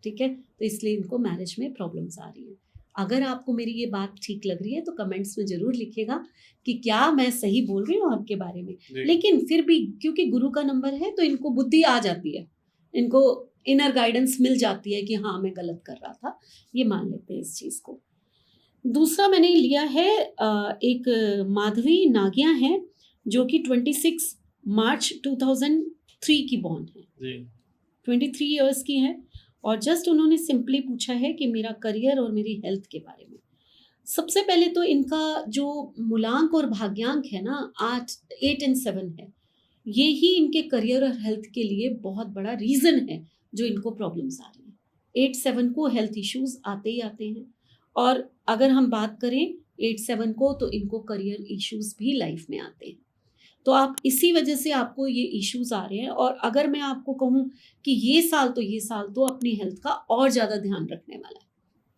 ठीक है। तो इसलिए इनको मैरिज में प्रॉब्लम्स आ रही हैं। अगर आपको मेरी ये बात ठीक लग रही है तो कमेंट्स में ज़रूर लिखिएगा कि क्या मैं सही बोल रही हूँ आपके बारे में। लेकिन फिर भी क्योंकि गुरु का नंबर है तो इनको बुद्धि आ जाती है, इनको इनर गाइडेंस मिल जाती है कि हाँ मैं गलत कर रहा था, ये मान लेते हैं इस चीज़ को। दूसरा मैंने लिया है एक माधवी नागिया है जो कि 26 मार्च 2003 की बॉर्न है, 23 इयर्स की है, और जस्ट उन्होंने सिंपली पूछा है कि मेरा करियर और मेरी हेल्थ के बारे में। सबसे पहले तो इनका जो मूलांक और भाग्यांक है ना 8 और 7 है, ये ही इनके करियर और हेल्थ के लिए बहुत बड़ा रीज़न है जो इनको प्रॉब्लम्स आ रही है। 8-7 को हेल्थ इश्यूज आते ही आते हैं, और अगर हम बात करें 8-7 को तो इनको करियर इश्यूज भी लाइफ में आते हैं। तो आप इसी वजह से आपको ये इश्यूज आ रहे हैं। और अगर मैं आपको कहूँ कि ये साल तो अपनी हेल्थ का और ज़्यादा ध्यान रखने वाला है।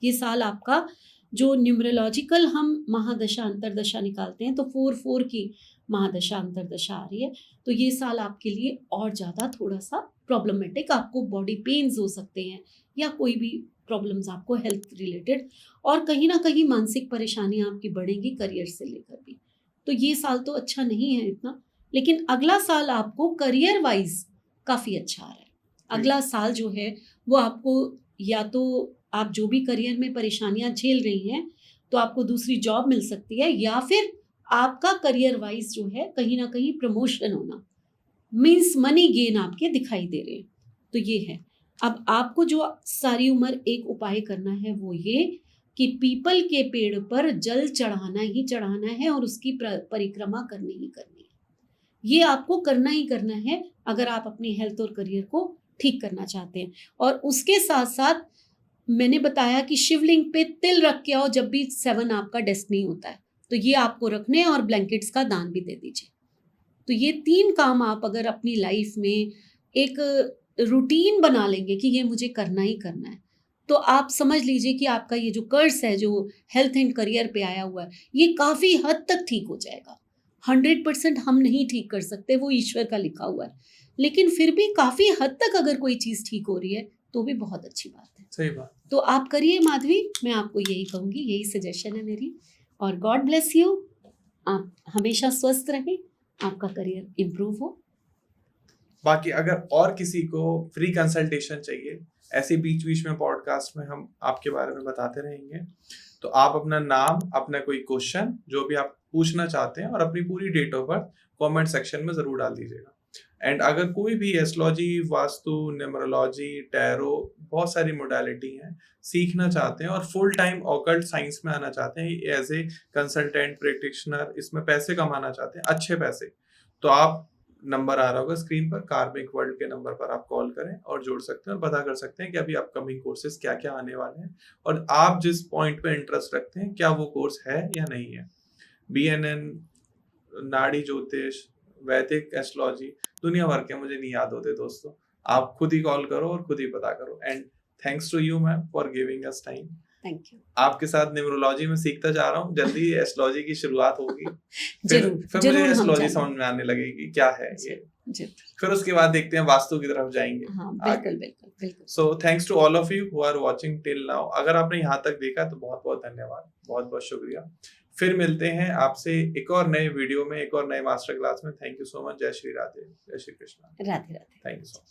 ये साल आपका जो न्यूमरोलॉजिकल हम महादशा अंतरदशा निकालते हैं तो 4-4 की महादशा अंतरदशा आ रही है, तो ये साल आपके लिए और ज़्यादा थोड़ा सा प्रॉब्लमेटिक, आपको बॉडी पेन्स हो सकते हैं या कोई भी प्रॉब्लम्स आपको हेल्थ रिलेटेड, और कहीं ना कहीं मानसिक परेशानियां आपकी बढ़ेंगी करियर से लेकर भी। तो ये साल तो अच्छा नहीं है इतना, लेकिन अगला साल आपको करियर वाइज काफ़ी अच्छा आ रहा है। अगला साल जो है वो आपको, या तो आप जो भी करियर में परेशानियां झेल रही हैं तो आपको दूसरी जॉब मिल सकती है, या फिर आपका करियर वाइज जो है कहीं ना कहीं प्रमोशन होना, मीन्स मनी गेन आपके दिखाई दे रहे हैं। तो ये है। अब आपको जो सारी उम्र एक उपाय करना है वो ये कि पीपल के पेड़ पर जल चढ़ाना ही चढ़ाना है और उसकी परिक्रमा करनी ही करनी है। ये आपको करना ही करना है अगर आप अपनी हेल्थ और करियर को ठीक करना चाहते हैं। और उसके साथ साथ मैंने बताया कि शिवलिंग पे तिल रख के आओ जब भी 7 आपका डेस्टिनी होता है, तो ये आपको रखने हैं, और ब्लैंकेट्स का दान भी दे दीजिए। तो ये 3 काम आप अगर अपनी लाइफ में एक रूटीन बना लेंगे कि ये मुझे करना ही करना है, तो आप समझ लीजिए कि आपका ये जो कर्स है जो हेल्थ एंड करियर पे आया हुआ है, ये काफ़ी हद तक ठीक हो जाएगा। 100% हम नहीं ठीक कर सकते, वो ईश्वर का लिखा हुआ है, लेकिन फिर भी काफ़ी हद तक अगर कोई चीज़ ठीक हो रही है तो भी बहुत अच्छी बात है। सही बात। तो आप करिए माधवी, मैं आपको यही कहूँगी, यही सजेशन है मेरी। और गॉड ब्लेस यू, आप हमेशा स्वस्थ रहें, आपका करियर इम्प्रूव हो। बाकी अगर और किसी को फ्री कंसल्टेशन चाहिए, ऐसे बीच बीच में पॉडकास्ट में हम आपके बारे में बताते रहेंगे, तो आप अपना नाम, अपना कोई क्वेश्चन जो भी आप पूछना चाहते हैं और अपनी पूरी date of birth comment section में जरूर डाल दीजिएगा। एंड अगर कोई भी एस्ट्रोलॉजी, वास्तु, न्यूमरोलॉजी, टैरो, बहुत सारी मोडालिटी हैं, सीखना चाहते हैं और फुल टाइम ऑकल्ट साइंस में आना चाहते हैं एज ए कंसल्टेंट प्रैक्टिशनर, इसमें पैसे कमाना चाहते हैं, अच्छे पैसे, तो आप, नंबर आ रहा होगा स्क्रीन पर, कार्मिक वर्ल्ड के नंबर पर आप कॉल करें और जुड़ सकते हैं और पता कर सकते हैं कि अभी अपकमिंग कोर्सेज क्या क्या आने वाले हैं और आप जिस पॉइंट पे इंटरेस्ट रखते हैं क्या वो कोर्स है या नहीं है। BNN, नाड़ी ज्योतिष, वैदिक एस्ट्रोलॉजी, दुनिया भर के मुझे नहीं याद होते दोस्तों, आप खुद ही कॉल करो और खुद ही पता करो। And thanks to you ma'am for giving us time. Thank you. आपके साथ न्यूमरोलॉजी में सीखता जा रहा हूँ, जल्दी एस्ट्रोलॉजी की शुरुआत होगी। फिर मुझे जरूर एस्ट्रोलॉजी समझ में आने लगेगी क्या है ये। फिर उसके बाद देखते हैं वास्तु की तरफ जाएंगे। हाँ, बिल्कुल बिल्कुल बिल्कुल। So thanks to all of you who are watching till now. अगर आपने यहाँ तक देखा तो बहुत बहुत धन्यवाद, बहुत बहुत शुक्रिया। फिर मिलते हैं आपसे एक और नए वीडियो में, एक और नए मास्टर क्लास में। Thank you so much. जय श्री राधे, जय Shri Krishna. Radhe Radhe. Thank you so much.